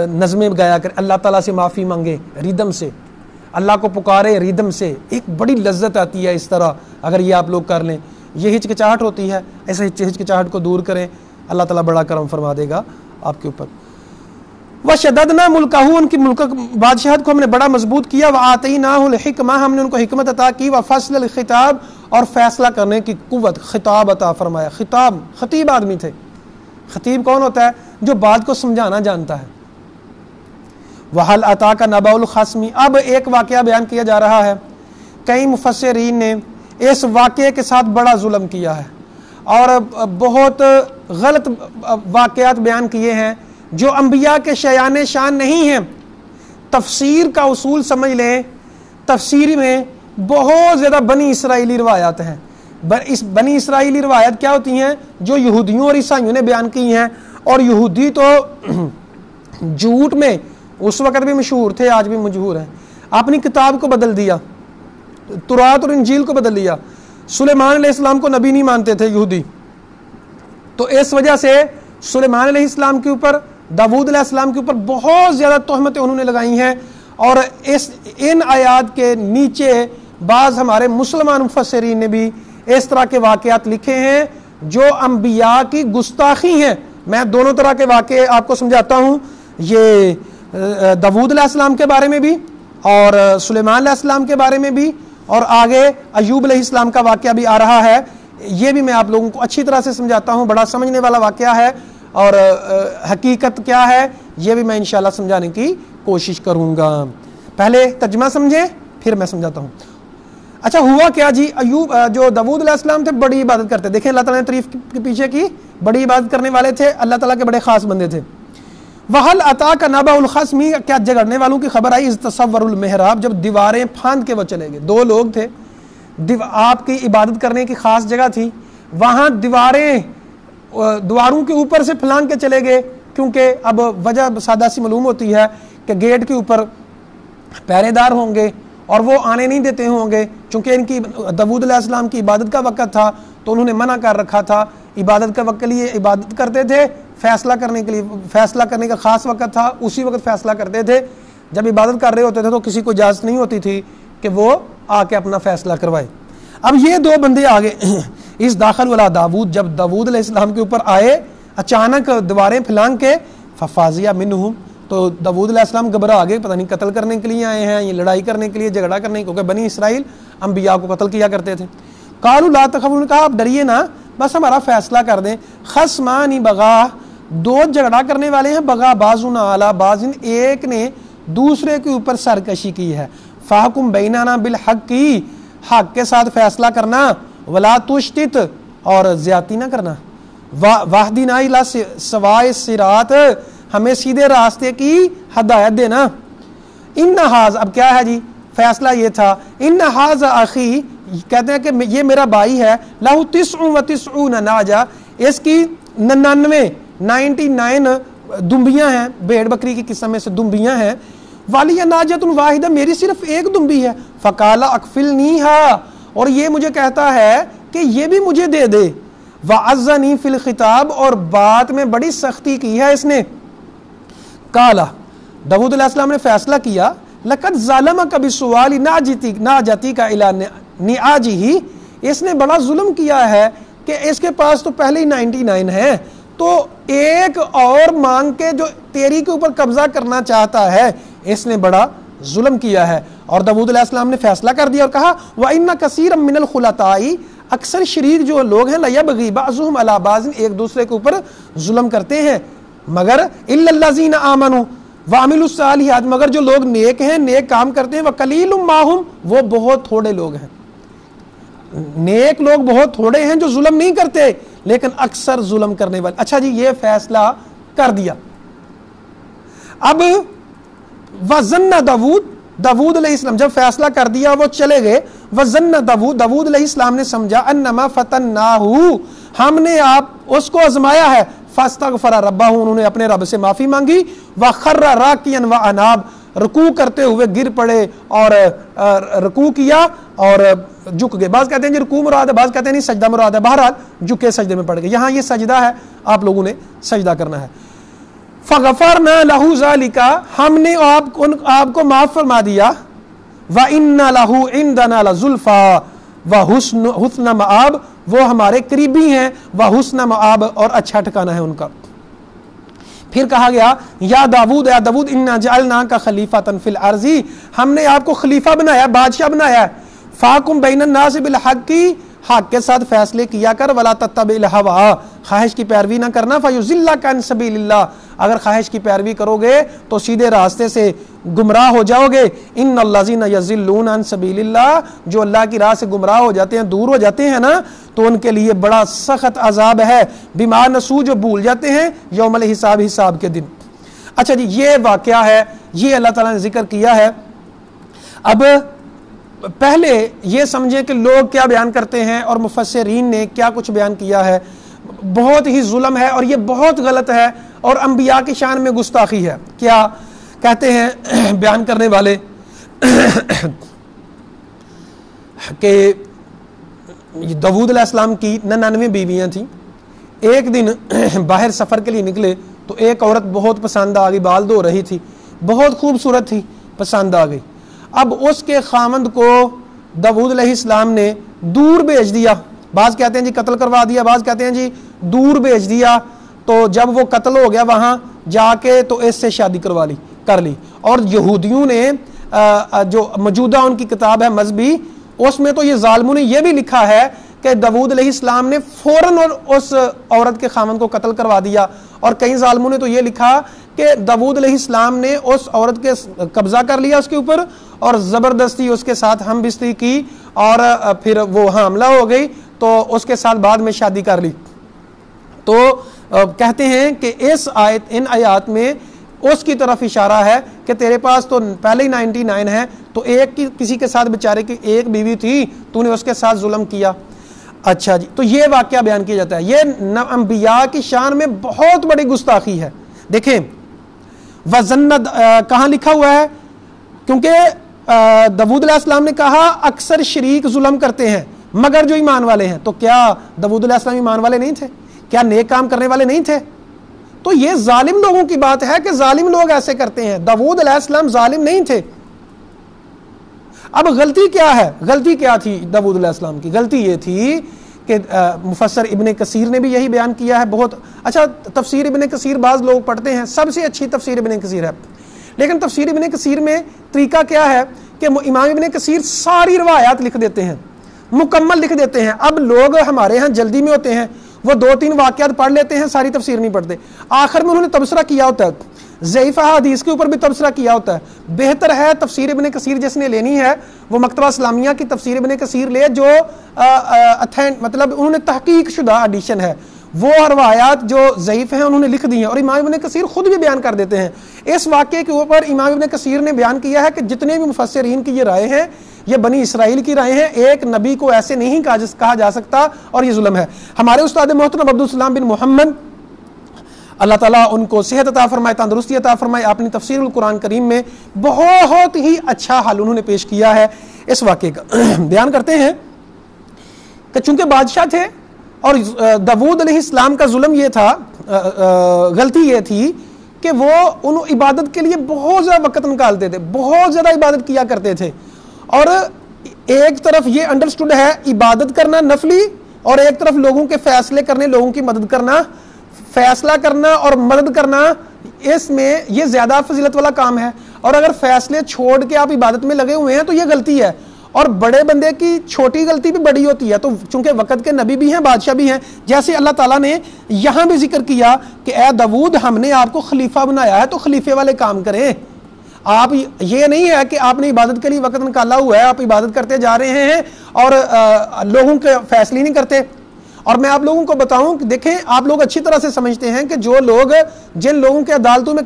نظمیں گایا کریں, اللہ تعالیٰ سے معافی مانگے ردم سے, اللہ کو پکارے ردم سے. ایک بڑی لذت آتی ہے اس طرح اگر یہ آپ لوگ کر لیں. یہ ہچکچاہٹ ہوتی ہے, ایسے ہچکچاہٹ کو دور کریں, اللہ تعالیٰ بڑا کرم فرما دے گا آپ کے اوپر. وَشَدَدْنَا مُلْكَهُ, ان کی ملک بادشاہت کو ہم نے بڑا مضبوط کیا. وَآتَيْنَاهُ الْحِكْمَةَ, ہم نے ان کو حکمت عطا کی. وَفَصْلَ الْخِطَابِ, اور فیصلہ کرنے کی قوت, خطاب عطا فرمایا. خطیب آدمی تھے. خطیب کون ہوتا ہے؟ جو بات کو سمجھانا جانتا ہے. وَهَلْ أَتَاكَ نَبَأُ الْخَصْمِ، اب ایک واقعہ بیان کیا جا رہا ہے. کئی مفسرین نے اس واقعے کے ساتھ بڑا ظلم کیا ہے اور بہت غلط واقعات بیان کیے ہیں جو انبیاء کے شایان شان نہیں ہیں. تفسیر کا اصول سمجھ لیں، تفسیر میں بہت زیادہ بنی اسرائیلی روایات ہیں. اس بنی اسرائیلی روایت کیا ہوتی ہیں؟ جو یہودیوں اور عیسائیوں نے بیان کی ہیں. اور یہودی تو جھوٹ میں اس وقت بھی مشہور تھے، آج بھی مشہور ہیں. اپنی کتاب کو بدل دیا، تورات اور انجیل کو بدل دیا. سلیمان علیہ السلام کو نبی نہیں مانتے تھے یہودی، تو اس وجہ سے سلیمان علیہ السلام کے اوپر، داؤد علیہ السلام کے اوپر بہت زیادہ تہمتیں انہوں نے لگائی ہیں. اور ان آیات کے نیچے بعض ہمارے مسلمان مفسرین نے بھی اس طرح کے واقعات لکھے ہیں جو انبیاء کی گستاخی ہیں. میں دونوں طرح کے واقعے آپ کو سمجھاتا ہوں، یہ داؤد علیہ السلام کے بارے میں بھی اور سلیمان علیہ السلام کے بارے میں بھی، اور آگے ایوب علیہ السلام کا واقعہ بھی آ رہا ہے. یہ بھی میں آپ لوگوں کو اچھی طرح سے سمجھاتا ہوں، بڑا سمجھنے والا واقعہ ہے اور حقیقت کیا ہے یہ بھی میں انشاءاللہ سمجھانے کی کوشش کروں گا. پہلے ترجمہ سمجھیں پھر میں سمجھاتا ہوں. اچھا ہوا کیا جی، ایوب جو داؤد علیہ السلام تھے بڑی عبادت کرتے. دیکھیں اللہ تعالیٰ نے تعریف کے پیچھے کی، بڑی عبادت کرنے والے تھے، اللہ تعالیٰ کے بڑے خاص بندے تھے. وَهَلْ أَتَاكَ نَبَأُ الْخَصْمِ، کیا جھگڑنے والوں کی خبر آئی؟ اِذْ تَصَوَّرُوا الْمِحْرَابَ، جب دیواریں پھاند کے وہ چلے گئے. دو لوگ تھے، آپ کی عبادت کرنے کی خاص جگہ تھی، وہاں دیواروں کے اوپر سے پھلانگ کے چلے گئے. کیونکہ اب وجہ سادہ سی معلوم ہوتی ہے کہ گیٹ کے اوپر پہرے دار ہوں گے اور وہ آنے نہیں دیتے ہوں گے، چونکہ ان کی داؤد علیہ السلام کی عبادت کا وقت تھا تو انہوں نے منع کر رکھا تھا. عبادت کا وقت کے لیے عبادت کرتے تھے، فیصلہ کرنے کے لیے فیصلہ کرنے کا خاص وقت تھا، اسی وقت فیصلہ کرتے تھے. جب عبادت کر رہے ہوتے تھے تو کسی کو اجازت نہیں ہوتی تھی کہ وہ آ کے اپنا فیصلہ کروائے. اب یہ دو بندے آگے اس داخل والا داؤد، جب داؤد علیہ السلام کے اوپر آئے اچانک دیواریں پھلانگ کے، ففازیا منہم، تو داؤد علیہ السلام گھبرا آگے، پتہ نہیں قتل کرنے کے لیے آئے ہیں، یہ لڑائی کرنے کے لیے، جھگڑا کرنے، کیونکہ بنی اسرائیل انبیاء کو قتل کیا کرتے تھے. قالوا لا تخف، انہوں نے کہا آپ ڈریے نا، بس ہمارا فیصلہ کر دیں. خصمان بغا، دو جھگڑا کرنے والے ہیں، بغا بعضنا علی بعض، ایک نے دوسرے کے اوپر سرکشی کی ہے. فاحکم بیننا بالحق، کی حق کے ساتھ فیصلہ کرنا، ولا تشتت، اور زیادتی نہ کرنا. واہدنا الی سواء الصراط، ہمیں سیدھے راستے کی ہدایت دینا. ان ھذا، اب کیا ہے جی فیصلہ یہ تھا، ان ھذا اخی، کہتے ہیں کہ یہ میرا بھائی ہے، لہ 99 ناجہ، اس کی 99 دمبیاں ہیں، بھیڑ بکری کی قسم میں سے دمبیاں ہیں. والی ناجۃ واحدہ، میری صرف ایک دمبی ہے. فقال اکفلنیھا، اور یہ مجھے کہتا ہے کہ یہ بھی مجھے دے دے. وعزنی فی الخطاب، اور بات میں بڑی سختی کی ہے اس نے. قالا، داؤد علیہ السلام نے فیصلہ کیا، لقد ظلمک بسؤال ناجتک الی نعاجہ، اس نے بڑا ظلم کیا ہے کہ اس کے پاس تو پہلے ہی 99 ہے، تو ایک اور مانگ کے جو تیری کے اوپر قبضہ کرنا چاہتا ہے، اس نے بڑا ظلم کیا ہے. اور داؤد علیہ السلام نے فیصلہ کر دیا اور کہا وَإِنَّ كَثِيرًا مِّنَ الْخُلَطَاءِ، اکثر شریک جو لوگ ہیں، لَيَبْغِي بَعْضُهُمْ عَلَى بَعْضٍ، ایک دوسرے کے اوپر ظلم کرتے ہیں، مگر إِلَّا الَّذِينَ آمَنُوا وَعَمِلُوا الصَّالِحَاتِ، مگر جو لوگ نیک ہیں، نیک کام کرتے ہیں، وَقَلِيلٌ مَّا هُمْ، وہ بہت تھوڑے لوگ ہیں. نیک لوگ بہت تھوڑے ہیں جو ظلم نہیں کرتے، لیکن اکثر ظلم کرنے والے. اچھا جی یہ فیصلہ کر دیا. اب وزن داؤد علیہ السلام جب فیصلہ کر دیا وہ چلے گئے. وزن داؤد علیہ السلام نے سمجھا انما فتناہ، ہم نے آپ اس کو آزمایا ہے. فاستغفر ربہ، انہوں نے اپنے رب سے معافی مانگی. وخر راکعا واناب، رکوع کرتے ہوئے گر پڑے اور رکوع کیا اور جھک گئے. بعض کہتے ہیں جی رکوع مراد ہے، بعض کہتے ہیں نہیں سجدہ مراد ہے. بہرحال جھکے سجدے میں پڑ گئے. یہاں یہ سجدہ ہے، آپ لوگوں نے سجدہ کرنا ہے. فغفرنا لہ ذالک، ہم نے آپ کو معاف فرما دیا. وَإِنَّ لَهُ عِندَنَا لَزُلْفَىٰ وَحُسْنَ مَآب، وہ ہمارے قریبی ہیں. وَحُسْنَ مَآب، اور اچھا ٹھکانہ ہے ان کا. پھر کہا گیا یا داؤد، یا داؤد انا جعلناک خلیفۃ فی الارض، ہم نے آپ کو خلیفہ بنایا، بادشاہ بنایا ہے. فاحکم بین الناس بالحق، حق کے ساتھ فیصلے کیا کر، ولا تتبع الہوا، خواہش کی پیروی نہ کرنا، فیضلک عن سبیل اللہ، اگر خواہش کی پیروی کرو گے تو سیدھے راستے سے گمراہ ہو جاؤ گے۔ ان الذین یضلون عن سبیل اللہ، جو اللہ کی راہ سے گمراہ ہو جاتے ہیں، دور ہو جاتے ہیں نا، تو ان کے لیے بڑا سخت عذاب ہے، بما نسوا، جو بھول جاتے ہیں یوم الحساب، حساب کے دن۔ اچھا جی، یہ واقعہ ہے، یہ اللہ تعالیٰ نے ذکر کیا ہے۔ اب پہلے یہ سمجھیں کہ لوگ کیا بیان کرتے ہیں اور مفسرین نے کیا کچھ بیان کیا ہے۔ بہت ہی ظلم ہے اور یہ بہت غلط ہے اور انبیاء کی شان میں گستاخی ہے۔ کیا کہتے ہیں بیان کرنے والے کہ داؤد علیہ السلام کی 99 بیویاں تھیں، ایک دن باہر سفر کے لیے نکلے تو ایک عورت بہت پسند آ گئی، بال دھو رہی تھی، بہت خوبصورت تھی، پسند آ گئی۔ اب اس کے خامند کو داؤد علیہ السلام نے دور بھیج دیا، بعض کہتے ہیں جی قتل کروا دیا، بعض کہتے ہیں جی دور بھیج دیا۔ تو جب وہ قتل ہو گیا وہاں جا کے تو اس سے شادی کر لی۔ اور یہودیوں نے جو موجودہ ان کی کتاب ہے مذہبی، اس میں تو یہ ظالموں نے یہ بھی لکھا ہے کہ داؤد علیہ السلام نے فوراً اس عورت کے خامند کو قتل کروا دیا، اور کئی ظالموں نے تو یہ لکھا کہ داؤد علیہ السلام نے اس عورت کے قبضہ کر لیا اس کے اوپر اور زبردستی اس کے ساتھ ہم بستری کی، اور پھر وہ حاملہ ہو گئی تو اس کے ساتھ بعد میں شادی کر لی۔ تو کہتے ہیں کہ ان آیات میں اس کی طرف اشارہ ہے کہ تیرے پاس تو پہلے ہی 99 ہے، تو کسی کے ساتھ بیچارے کی ایک بیوی تھی، تو نے اس کے ساتھ ظلم کیا۔ اچھا جی، تو یہ واقعہ بیان کیا جاتا ہے، یہ انبیاء کی شان میں بہت بڑی گستاخی ہے۔ دیکھیں وزند کہاں لکھا ہوا ہے، کیونکہ داؤد علیہ السلام نے کہا اکثر شریک ظلم کرتے ہیں مگر جو ایمان والے ہیں، تو کیا داؤد علیہ السلام ایمان والے نہیں تھے؟ کیا نیک کام کرنے والے نہیں تھے؟ تو یہ ظالم لوگوں کی بات ہے کہ ظالم لوگ ایسے کرتے ہیں، داؤد علیہ السلام ظالم نہیں تھے۔ اب غلطی کیا ہے؟ غلطی کیا تھی داؤد علیہ السلام کی؟ غلطی یہ تھی کہ مفسر ابن کثیر نے بھی یہی بیان کیا ہے۔ بہت اچھا تفسیر ابن کثیر بعض لوگ پڑھتے ہیں، سب سے اچھی تفسیر ابن کثیر ہے، لیکن تفسیر ابن کثیر میں طریقہ کیا ہے کہ امام ابن کثیر ساری روایات لکھ دیتے ہیں، مکمل لکھ دیتے ہیں۔ اب لوگ ہمارے ہاں جلدی میں ہوتے ہیں، وہ 2-3 واقعات پڑھ لیتے ہیں، ساری تفسیر نہیں پڑھتے، آخر میں انہوں نے تبصرہ کیا ہوتا ہے، ضعیفہ حدیث کے اوپر بھی تبصرہ کیا ہوتا ہے۔ بہتر ہے تفسیر ابن کثیر جس نے لینی ہے وہ مکتبہ اسلامیہ کی تفسیر ابن کثیر لے، جو مطلب انہوں نے تحقیق شدہ ایڈیشن ہے، وہ روایات جو ضعیف ہیں انہوں نے لکھ دی ہیں، اور امام ابن کثیر خود بھی بیان کر دیتے ہیں۔ اس واقعے کے اوپر امام ابن کثیر نے بیان کیا ہے کہ جتنے بھی مفسرین کی یہ رائے ہیں یہ بنی اسرائیل کی رائے ہیں، ایک نبی کو ایسے نہیں کہا جا سکتا، اور یہ ظلم ہے۔ ہمارے استاد محترم عبدالسلام بن محمد، اللہ تعالیٰ ان کو صحت عطا فرمائے، تندرستی عطا فرمائے، اپنی تفسیر القرآن کریم میں بہت ہی اچھا حل انہوں نے پیش کیا ہے اس واقعے کا۔ بیان کرتے ہیں کہ چونکہ بادشاہ تھے اور داؤد علیہ السلام کا ظلم یہ تھا، غلطی یہ تھی کہ وہ ان عبادت کے لیے بہت زیادہ وقت نکالتے تھے، بہت زیادہ عبادت کیا کرتے تھے، اور ایک طرف یہ انڈرسٹوڈ ہے عبادت کرنا نفلی، اور ایک طرف لوگوں کے فیصلے کرنے، لوگوں کی مدد کرنا، فیصلہ کرنا اور مدد کرنا، اس میں یہ زیادہ فضیلت والا کام ہے۔ اور اگر فیصلے چھوڑ کے آپ عبادت میں لگے ہوئے ہیں تو یہ غلطی ہے، اور بڑے بندے کی چھوٹی غلطی بھی بڑی ہوتی ہے۔ تو چونکہ وقت کے نبی بھی ہیں، بادشاہ بھی ہیں، جیسے اللہ تعالیٰ نے یہاں بھی ذکر کیا کہ اے داؤد ہم نے آپ کو خلیفہ بنایا ہے تو خلیفے والے کام کریں۔ آپ یہ نہیں ہے کہ آپ نے عبادت کے لیے وقت نکالا ہوا ہے، آپ عبادت کرتے جا رہے ہیں اور لوگوں کے فیصلے نہیں کرتے۔ اور میں آپ لوگوں کو بتاؤں کہ دیکھیں، آپ لوگ اچھی طرح سے سمجھتے ہیں کہ جو لوگ جن لوگوں کے عدالتوں میں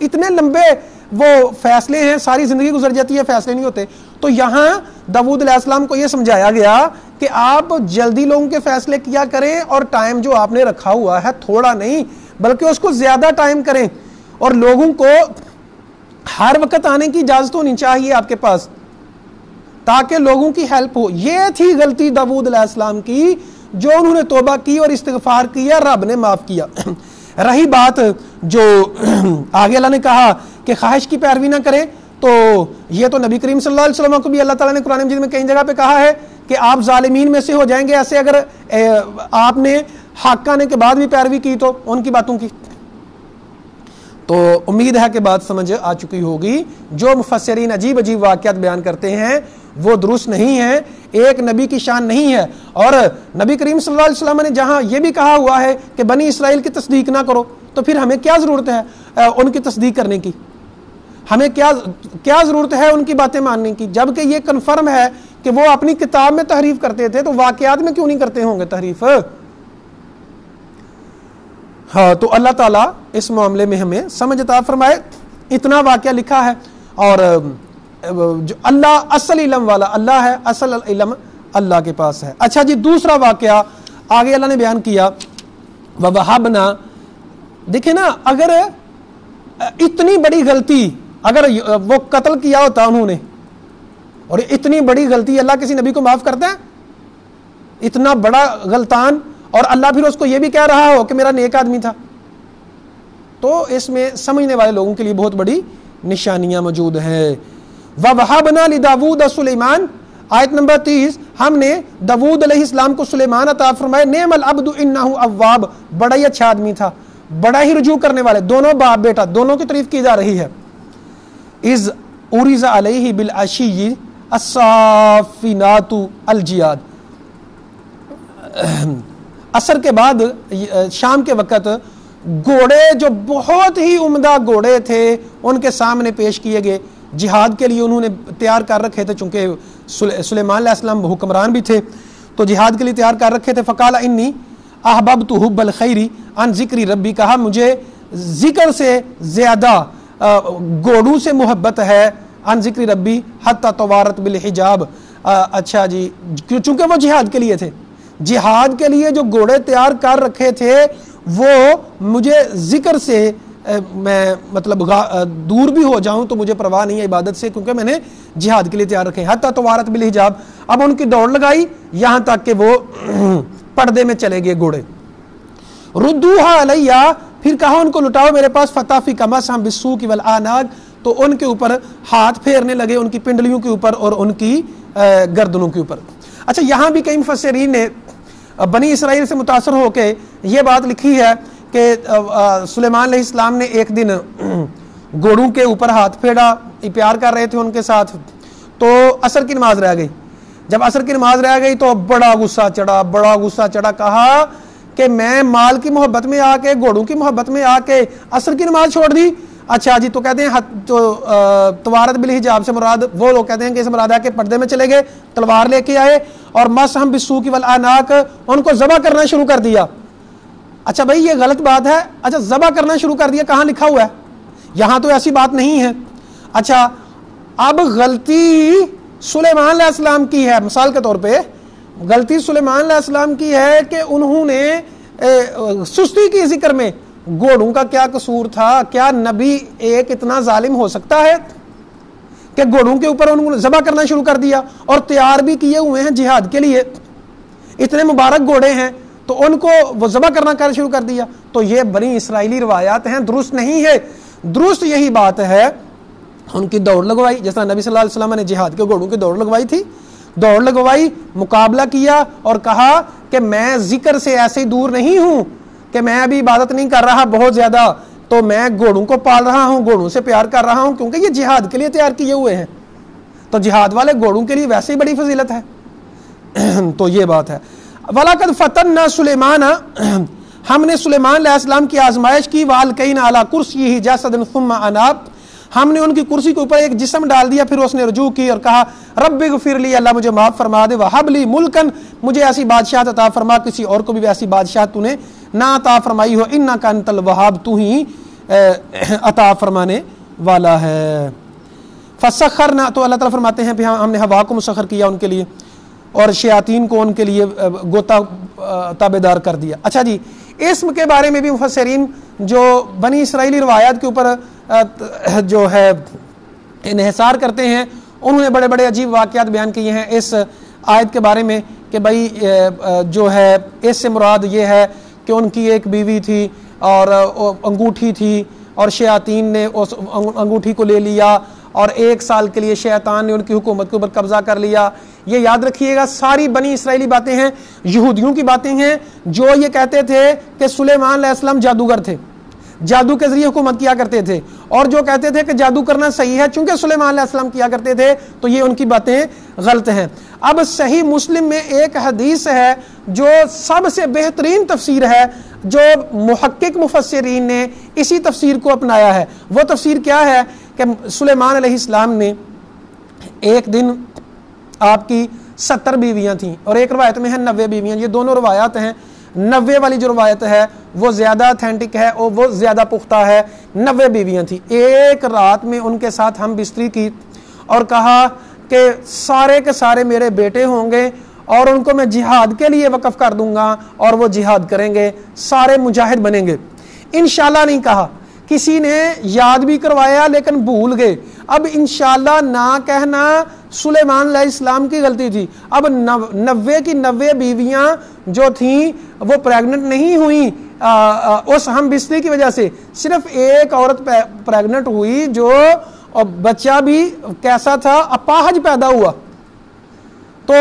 اتنے لمبے وہ فیصلے ہیں، ساری زندگی گزر جاتی ہے، فیصلے نہیں ہوتے، تو یہاں داؤد علیہ السلام کو یہ سمجھایا گیا کہ آپ جلدی لوگوں کے فیصلے کیا کریں، اور ٹائم جو آپ نے رکھا ہوا ہے تھوڑا نہیں بلکہ اس کو زیادہ ٹائم کریں، اور لوگوں کو ہر وقت آنے کی اجازت ہونی چاہیے آپ کے پاس تاکہ لوگوں کی ہیلپ ہو۔ یہ تھی غلطی داؤد علیہ السلام کی، جو انہوں نے توبہ کی اور استغفار کیا، رب نے معاف کیا۔ رہی بات جو آگے اللہ نے کہا کہ خواہش کی پیروی نہ کریں، تو یہ تو نبی کریم صلی اللہ علیہ وسلم کو بھی اللہ تعالیٰ نے قرآن مجید میں کئی جگہ پہ کہا ہے کہ آپ ظالمین میں سے ہو جائیں گے، ایسے اگر آپ نے حق آنے کے بعد بھی پیروی کی تو ان کی باتوں کی۔ تو امید ہے کہ بات سمجھ آ چکی ہوگی۔ جو مفسرین عجیب عجیب واقعات بیان کرتے ہیں وہ درست نہیں ہے، ایک نبی کی شان نہیں ہے۔ اور نبی کریم صلی اللہ علیہ وسلم نے جہاں یہ بھی کہا ہوا ہے کہ بنی اسرائیل کی تصدیق نہ کرو، تو پھر ہمیں کیا ضرورت ہے ان کی تصدیق کرنے کی؟ ہمیں کیا ضرورت ہے ان کی باتیں ماننے کی؟ جبکہ یہ کنفرم ہے کہ وہ اپنی کتاب میں تحریف کرتے تھے، تو واقعات میں کیوں نہیں کرتے ہوں گے تحریف؟ ہاں، تو اللہ تعالیٰ اس معاملے میں ہمیں سمجھ عطا فرمائے۔ اتنا واقعہ لکھا ہے، اور جو اللہ اصل علم والا اللہ ہے، اصل علم اللہ کے پاس ہے۔ اچھا جی، دوسرا واقعہ آگے اللہ نے بیان کیا، وَوَهَبْنَا، دیکھیں نا، اگر اتنی بڑی غلطی، اگر وہ قتل کیا ہوتا انہوں نے، اور اتنی بڑی غلطی اللہ کسی نبی کو معاف کرتا ہے؟ اتنا بڑا غلطان، اور اللہ پھر اس کو یہ بھی کہہ رہا ہو کہ میرا نیک آدمی تھا، تو اس میں سمجھنے والے لوگوں کے لیے بہت بڑی نشانیاں موجود ہیں۔ وَوَهَبْنَا لِدَاوُودَ سُلَيْمَانَ، آیت نمبر 30، ہم نے داؤد علیہ السلام کو سلیمان عطا فرمائے، نعم العبد انہ اواب، بڑا ہی اچھا آدمی تھا، بڑا ہی رجوع کرنے والے، دونوں باپ بیٹا دونوں کی تعریف کی جا رہی ہے۔ اذ عرض علیہ بالعشی الصافنات الجیاد، عصر کے بعد شام کے وقت گھوڑے جو بہت ہی عمدہ گھوڑے تھے ان کے سامنے پیش کیے گئے، جہاد کے لیے انہوں نے تیار کر رکھے تھے، چونکہ سلیمان علیہ السلام حکمران بھی تھے تو جہاد کے لیے تیار کر رکھے تھے۔ فقال انی احببت حب الخیر عن ذکر ربی، کہا مجھے ذکر سے زیادہ گھوڑوں سے محبت ہے، عن ذکر ربی حتی توارت بالحجاب۔ اچھا جی، چونکہ وہ جہاد کے لیے تھے، جہاد کے لیے جو گھوڑے تیار کر رکھے تھے وہ مجھے ذکر سے میں مطلب دور بھی ہو جاؤں تو مجھے پرواہ نہیں ہے عبادت سے، کیونکہ میں نے جہاد کے لیے تیار رکھے۔ حتی توارت بالحجاب، اب ان کی دوڑ لگائی یہاں تک کہ وہ پردے میں چلے گئے گھوڑے۔ ردوها علیہ، پھر کہا ان کو لٹاؤ میرے پاس، فتح کمسحم بالسوق والاعناق، تو ان کے اوپر ہاتھ پھیرنے لگے، ان کی پنڈلیوں کے اوپر اور ان کی گردنوں کے اوپر۔ اچھا، یہاں بھی کئی مفسرین نے بنی اسرائیل سے متاثر ہو کے یہ بات لکھی ہے کہ سلیمان علیہ السلام نے ایک دن گھوڑوں کے اوپر ہاتھ پھیرا، پیار کر رہے تھے ان کے ساتھ، تو عصر کی نماز رہ گئی۔ جب عصر کی نماز رہ گئی تو بڑا غصہ چڑھا، کہا کہ میں مال کی محبت میں آ کے، گھوڑوں کی محبت میں آ کے عصر کی نماز چھوڑ دی۔ اچھا جی، تو کہتے ہیں توارت بالحجاب سے مراد، وہ لوگ کہتے ہیں کہ اس مراد ہے کہ پردے میں چلے گئے، تلوار لے کے آئے اور مسحم بالسوق والاعناق، ان کو ذبح کرنا شروع کر دیا۔ اچھا بھائی، یہ غلط بات ہے۔ اچھا، ذبح کرنا شروع کر دیا، کہاں لکھا ہوا ہے؟ یہاں تو ایسی بات نہیں ہے۔ اچھا، اب غلطی سلیمان علیہ السلام کی ہے، مثال کے طور پہ غلطی سلیمان علیہ السلام کی ہے کہ انہوں نے سستی کی ذکر میں، گھوڑوں کا کیا قصور تھا؟ کیا نبی ایک اتنا ظالم ہو سکتا ہے کہ گھوڑوں کے اوپر انہوں نے ذبح کرنا شروع کر دیا، اور تیار بھی کیے ہوئے ہیں جہاد کے لیے، اتنے مبارک گھوڑے ہیں تو ان کو وہ ذبح کرنا شروع کر دیا؟ تو یہ بنی اسرائیلی روایات ہیں، درست نہیں ہے۔ درست یہی بات ہے، ان کی دوڑ لگوائی، جیسا نبی صلی اللہ علیہ وسلم نے جہاد کے گھوڑوں کی دوڑ لگوائی تھی، دوڑ لگوائی، مقابلہ کیا اور کہا کہ میں ذکر سے ایسے دور نہیں ہوں کہ میں ابھی عبادت نہیں کر رہا بہت زیادہ، تو میں گھوڑوں کو پال رہا ہوں، گھوڑوں سے پیار کر رہا ہوں، کیونکہ یہ جہاد کے لیے تیار کیے ہوئے ہیں، تو جہاد والے گھوڑوں کے لیے ویسے ہی بڑی فضیلت ہے۔ تو یہ بات ہے۔ وَلَقَدْ فَتَنَّا سُلَيْمَانَ، ہم نے سلیمان علیہ السلام کی آزمائش کی، وَأَلْقَيْنَا عَلَىٰ كُرْسِيِّهِ جَسَدًا ثُمَّ أَنَابَ، ہم نے ان کی کرسی کے اوپر ایک جسم ڈال دیا، پھر اس نے رجوع کی اور کہا رب اغفر لی، اللہ مجھے معاف فرما دے، وَهَبْ لِي مُلْكًا، مجھے ایسی بادشاہت عطا فرما، کسی اور کو بھی ایسی بادشاہت تو نے نہ عطا فرمائی ہو، اِنَّكَ أَنْتَ الْوَهَّابُ، تو ہی عطا فرمانے والا ہے۔ فَسَخَّرْنَا، تو اللہ تعالیٰ فرماتے ہیں ہم نے ہوا کو مسخر کیا ان کے لیے، اور شیاطین کو ان کے لیے گوتا تابعدار کر دیا۔ اچھا جی، اسم کے بارے میں بھی مفسرین جو بنی اسرائیلی روایات کے اوپر جو ہے انحصار کرتے ہیں، انہوں نے بڑے بڑے عجیب واقعات بیان کیے ہیں اس آیت کے بارے میں کہ بھائی جو ہے اس سے مراد یہ ہے کہ ان کی ایک بیوی تھی اور انگوٹھی تھی، اور شیاطین نے اس انگوٹھی کو لے لیا اور 1 سال کے لیے شیطان نے ان کی حکومت کے اوپر قبضہ کر لیا۔ یہ یاد رکھیے گا، ساری بنی اسرائیلی باتیں ہیں، یہودیوں کی باتیں ہیں جو یہ کہتے تھے کہ سلیمان علیہ السلام جادوگر تھے، جادو کے ذریعے حکومت کیا کرتے تھے، اور جو کہتے تھے کہ جادو کرنا صحیح ہے چونکہ سلیمان علیہ السلام کیا کرتے تھے تو یہ ان کی باتیں غلط ہیں۔ اب صحیح مسلم میں ایک حدیث ہے جو سب سے بہترین تفسیر ہے، جو محقق مفسرین نے اسی تفسیر کو اپنایا ہے۔ وہ تفسیر کیا ہے کہ سلیمان علیہ السلام نے ایک دن آپ کی 70 بیویاں تھیں، اور ایک روایت میں ہے 90 بیویاں۔ یہ دونوں روایات ہیں، 90 والی جو روایت ہے وہ زیادہ اتھینٹک ہے اور وہ زیادہ پختہ ہے۔ 90 بیویاں تھیں، ایک رات میں ان کے ساتھ ہم بستری کی اور کہا کہ سارے کے سارے میرے بیٹے ہوں گے اور ان کو میں جہاد کے لیے وقف کر دوں گا اور وہ جہاد کریں گے، سارے مجاہد بنیں گے۔ انشاءاللہ نہیں کہا، کسی نے یاد بھی کروایا لیکن بھول گئے۔ اب انشاءاللہ نہ کہنا سلیمان علیہ السلام کی غلطی تھی۔ اب 90 کی 90 بیویاں جو تھیں وہ پریگننٹ نہیں ہوئیں اس ہم بستری کی وجہ سے، صرف ایک عورت پریگننٹ ہوئی جو بچہ بھی کیسا تھا، اپاہج پیدا ہوا۔ تو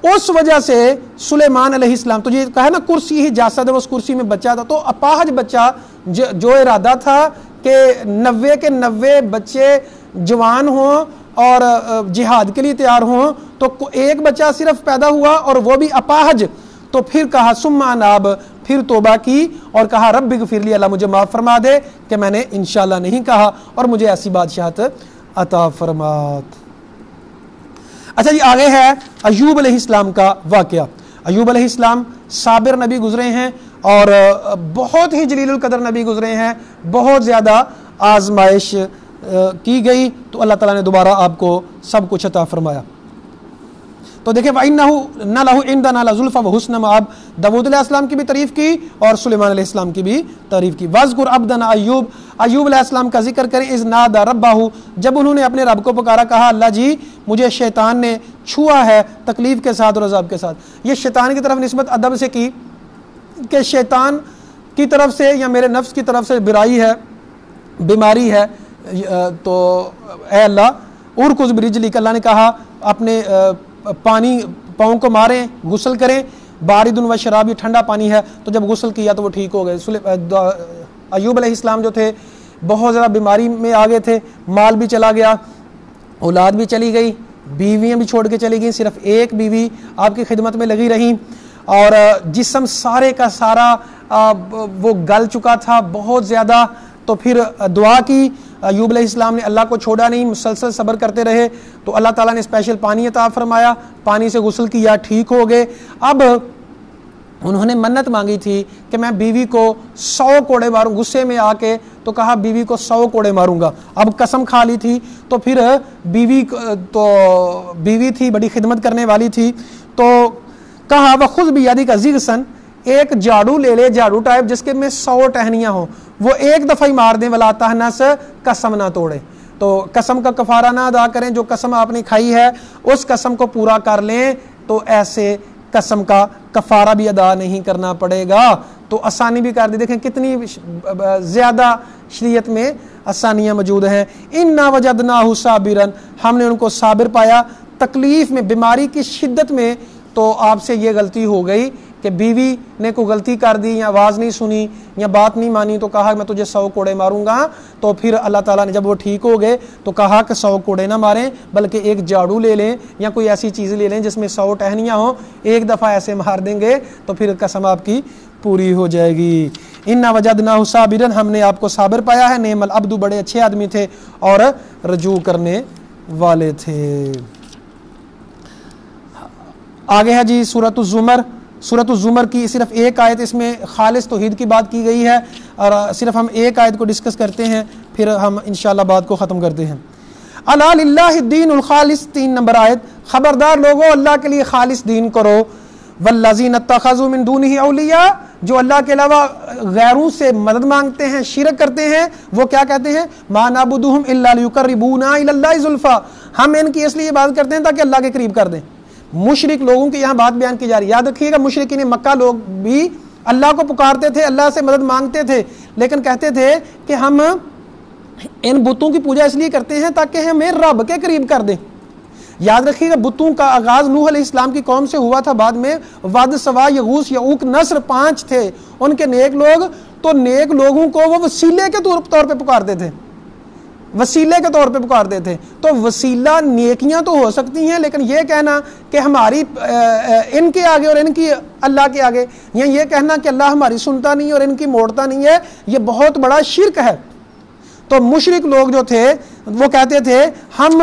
اس وجہ سے سلیمان علیہ السلام، تو یہ کہا نا کرسی ہی جاسد ہے، اس کرسی میں بچہ تھا، تو اپاہج بچہ جو ارادہ تھا کہ 90 کے 90 بچے جوان ہوں اور جہاد کے لیے تیار ہوں، تو ایک بچہ صرف پیدا ہوا اور وہ بھی اپاہج۔ تو پھر کہا ثم اناب، پھر توبہ کی اور کہا رب اغفر لی، اللہ مجھے معاف فرما دے کہ میں نے انشاءاللہ نہیں کہا اور مجھے ایسی بادشاہت عطا فرمات۔ اچھا جی، آگے ہے ایوب علیہ السلام کا واقعہ۔ ایوب علیہ السلام صابر نبی گزرے ہیں اور بہت ہی جلیل القدر نبی گزرے ہیں، بہت زیادہ آزمائش کی گئی تو اللہ تعالیٰ نے دوبارہ آپ کو سب کچھ عطا فرمایا۔ تو دیکھیں وَإِنَّهُ نَ لَهُ عِنْدَنَا لَزُلْفَى وَحُسْنَ مَآب، داؤد علیہ السلام کی بھی تعریف کی اور سلیمان علیہ السلام کی بھی تعریف کی۔ وَاذْكُرْ عَبْدَنَا ایوب، ایوب علیہ السلام کا ذکر کریں، اِذْ نَادَى رَبَّهُ، جب انہوں نے اپنے رب کو پکارا، کہا اللہ جی مجھے شیطان نے چھوا ہے تکلیف کے ساتھ اور عذاب کے ساتھ۔ یہ شیطان کی طرف نسبت ادب سے کی کہ شیطان کی طرف سے یا میرے نفس کی طرف سے برائی ہے، بیماری ہے، تو اے اللہ ارکض برجلک، اللہ نے کہا اپنے پانی پاؤں کو ماریں، غسل کریں، بارد و شراب، یہ ٹھنڈا پانی ہے، تو جب غسل کیا تو وہ ٹھیک ہو گئے۔ ایوب علیہ السلام جو تھے بہت زیادہ بیماری میں آ گئے تھے، مال بھی چلا گیا، اولاد بھی چلی گئی، بیویاں بھی چھوڑ کے چلی گئیں، صرف ایک بیوی آپ کی خدمت میں لگی رہی، اور جسم سارے کا سارا وہ گل چکا تھا بہت زیادہ۔ تو پھر دعا کی، ایوب علیہ السلام نے اللہ کو چھوڑا نہیں، مسلسل صبر کرتے رہے، تو اللہ تعالیٰ نے اسپیشل پانی عطا فرمایا، پانی سے غسل کیا، ٹھیک ہو گئے۔ اب انہوں نے منت مانگی تھی کہ میں بیوی کو 100 کوڑے ماروں، غصے میں آ کے تو کہا بیوی کو 100 کوڑے ماروں گا۔ اب قسم کھا لی تھی، تو پھر بیوی تھی، بڑی خدمت کرنے والی تھی، تو کہا وَخُذْ بِيَدِكَ ضِغْثًا، ایک جھاڑو لے لے، جھاڑو ٹائپ جس کے میں 100 ٹہنیاں ہوں، وہ ایک دفعہ ہی مار دیں، وَلَا تَحْنَثْ، قسم نہ توڑے۔ تو قسم کا کفارہ نہ ادا کریں، جو قسم آپ نے کھائی ہے اس قسم کو پورا کر لیں، تو ایسے قسم کا کفارہ بھی ادا نہیں کرنا پڑے گا۔ تو آسانی بھی کر دی، دیکھیں کتنی زیادہ شریعت میں آسانیاں موجود ہیں۔ اِنَّا وَجَدْنَاهُ صَابِرًا، ہم نے ان کو صابر پایا تکلیف میں، بیماری کی شدت میں۔ تو آپ سے یہ غلطی ہو گئی کہ بیوی نے کوئی غلطی کر دی یا آواز نہیں سنی یا بات نہیں مانی، تو کہا میں تجھے 100 کوڑے ماروں گا۔ تو پھر اللہ تعالیٰ نے جب وہ ٹھیک ہو گئے تو کہا کہ 100 کوڑے نہ ماریں، بلکہ ایک جھاڑو لے لیں یا کوئی ایسی چیز لے لیں جس میں 100 ٹہنیاں ہوں، ایک دفعہ ایسے مار دیں گے تو پھر قسم آپ کی پوری ہو جائے گی۔ اِنَّا وَجَدْنَاهُ صَابِرًا، ہم نے آپ کو صابر پایا ہے، نعم العبد، بڑے اچھے آدمی تھے اور رجوع کرنے والے تھے۔ آگے ہے جی سورۃ الزمر۔ سورۃ الزمر کی صرف ایک آیت، اس میں خالص توحید کی بات کی گئی ہے، اور صرف ہم ایک آیت کو ڈسکس کرتے ہیں، پھر ہم انشاءاللہ بات کو ختم کرتے ہیں۔ الا للہ الدین الخالص، 3 نمبر آیت، خبردار لوگوں اللہ کے لیے خالص دین کرو۔ والذین اتخذوا من دونہ اولیاء، جو اللہ کے علاوہ غیروں سے مدد مانگتے ہیں، شرک کرتے ہیں، وہ کیا کہتے ہیں؟ ما نعبدہم الا لیقربونا الی اللہ زلفی، ہم ان کی اس لیے عبادت کرتے ہیں تاکہ اللہ کے قریب کر دیں۔ مشرک لوگوں کی یہاں بات بیان کی جا رہی ہے، یاد رکھیے گا مشرکین مکہ لوگ بھی اللہ کو پکارتے تھے، اللہ سے مدد مانگتے تھے، لیکن کہتے تھے کہ ہم ان بتوں کی پوجا اس لیے کرتے ہیں تاکہ ہمیں رب کے قریب کر دیں۔ یاد رکھیے گا بتوں کا آغاز نوح علیہ السلام کی قوم سے ہوا تھا، بعد میں ود، سوا، یغوث، یعوق، نصر 5 تھے ان کے نیک لوگ، تو نیک لوگوں کو وہ وسیلے کے طور پہ پکارتے تھے۔ وسیلے کے طور پہ پکارتے تھے. تو وسیلہ نیکیاں تو ہو سکتی ہیں، لیکن یہ کہنا کہ ہماری ان کے آگے اور ان کی اللہ کے آگے، یا یہ کہنا کہ اللہ ہماری سنتا نہیں اور ان کی موڑتا نہیں ہے، یہ بہت بڑا شرک ہے. تو مشرک لوگ جو تھے وہ کہتے تھے ہم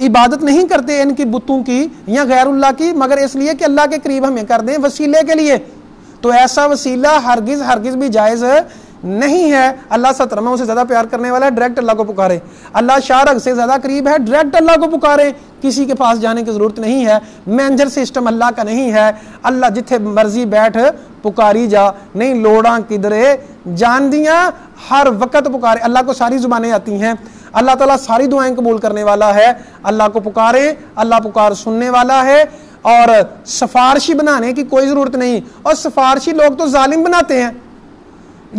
عبادت نہیں کرتے ان کی بتوں کی یا غیر اللہ کی، مگر اس لیے کہ اللہ کے قریب ہمیں کر دیں وسیلے کے لیے. تو ایسا وسیلہ ہرگز بھی جائز نہیں ہے. اللہ 17 سے زیادہ پیار کرنے والا ہے، ڈائریکٹ اللہ کو پکارے. اللہ شارق سے زیادہ قریب ہے، ڈائریکٹ اللہ کو پکارے. کسی کے پاس جانے کی ضرورت نہیں ہے. مینجر سسٹم اللہ کا نہیں ہے. اللہ جتھے مرضی بیٹھ پکاری جا، نہیں لوڑاں کدرے جان دیاں، ہر وقت پکارے. اللہ کو ساری زبانیں آتی ہیں. اللہ تعالیٰ ساری دعائیں قبول کرنے والا ہے. اللہ کو پکارے، اللہ پکار سننے والا ہے. اور سفارشی بنانے کی کوئی ضرورت نہیں. اور سفارشی لوگ تو ظالم بناتے ہیں.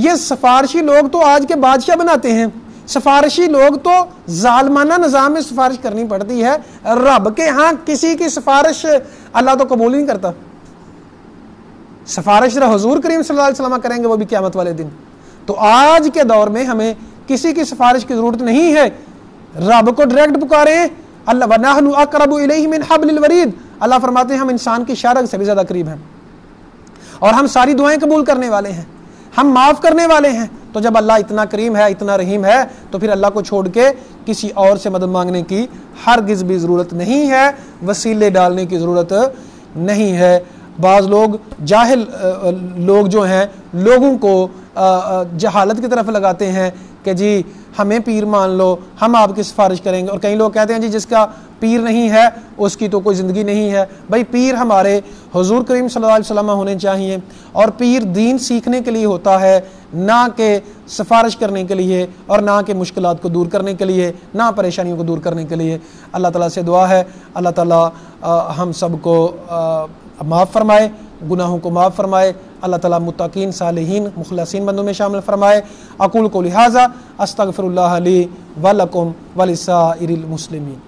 یہ سفارشی لوگ تو آج کے بادشاہ بناتے ہیں. سفارشی لوگ تو ظالمانہ نظام میں سفارش کرنی پڑتی ہے. رب کے ہاں کسی کی سفارش اللہ تو قبول نہیں کرتا. سفارش حضور کریم صلی اللہ علیہ وسلم کریں گے، وہ بھی قیامت والے دن. تو آج کے دور میں ہمیں کسی کی سفارش کی ضرورت نہیں ہے. رب کو ڈائریکٹ پکاریں. اللہ وَنَحْنُ أَقْرَبُ إِلَيْهِ مِنْ حَبْلِ الْوَرِيدِ. اللہ فرماتے ہیں ہم انسان کی شارک سے بھی زیادہ قریب ہیں، اور ہم ساری دعائیں قبول کرنے والے ہیں، ہم معاف کرنے والے ہیں. تو جب اللہ اتنا کریم ہے، اتنا رحیم ہے، تو پھر اللہ کو چھوڑ کے کسی اور سے مدد مانگنے کی ہرگز بھی ضرورت نہیں ہے، وسیلے ڈالنے کی ضرورت نہیں ہے. بعض لوگ جاہل لوگ جو ہیں لوگوں کو جہالت کی طرف لگاتے ہیں کہ جی ہمیں پیر مان لو، ہم آپ کی سفارش کریں گے. اور کئی لوگ کہتے ہیں جی جس کا پیر نہیں ہے اس کی تو کوئی زندگی نہیں ہے. بھائی پیر ہمارے حضور کریم صلی اللہ علیہ وسلم ہونے چاہیے، اور پیر دین سیکھنے کے لیے ہوتا ہے، نہ کہ سفارش کرنے کے لیے، اور نہ کہ مشکلات کو دور کرنے کے لیے، نہ پریشانیوں کو دور کرنے کے لیے. اللہ تعالیٰ سے دعا ہے اللہ تعالیٰ ہم سب کو معاف فرمائے، گناہوں کو معاف فرمائے. اللہ تعالیٰ متقین صالحین مخلصین بندوں میں شامل فرمائے. اقول قولی ھذا استغفر اللہ لی ولکم ولسائر المسلمین.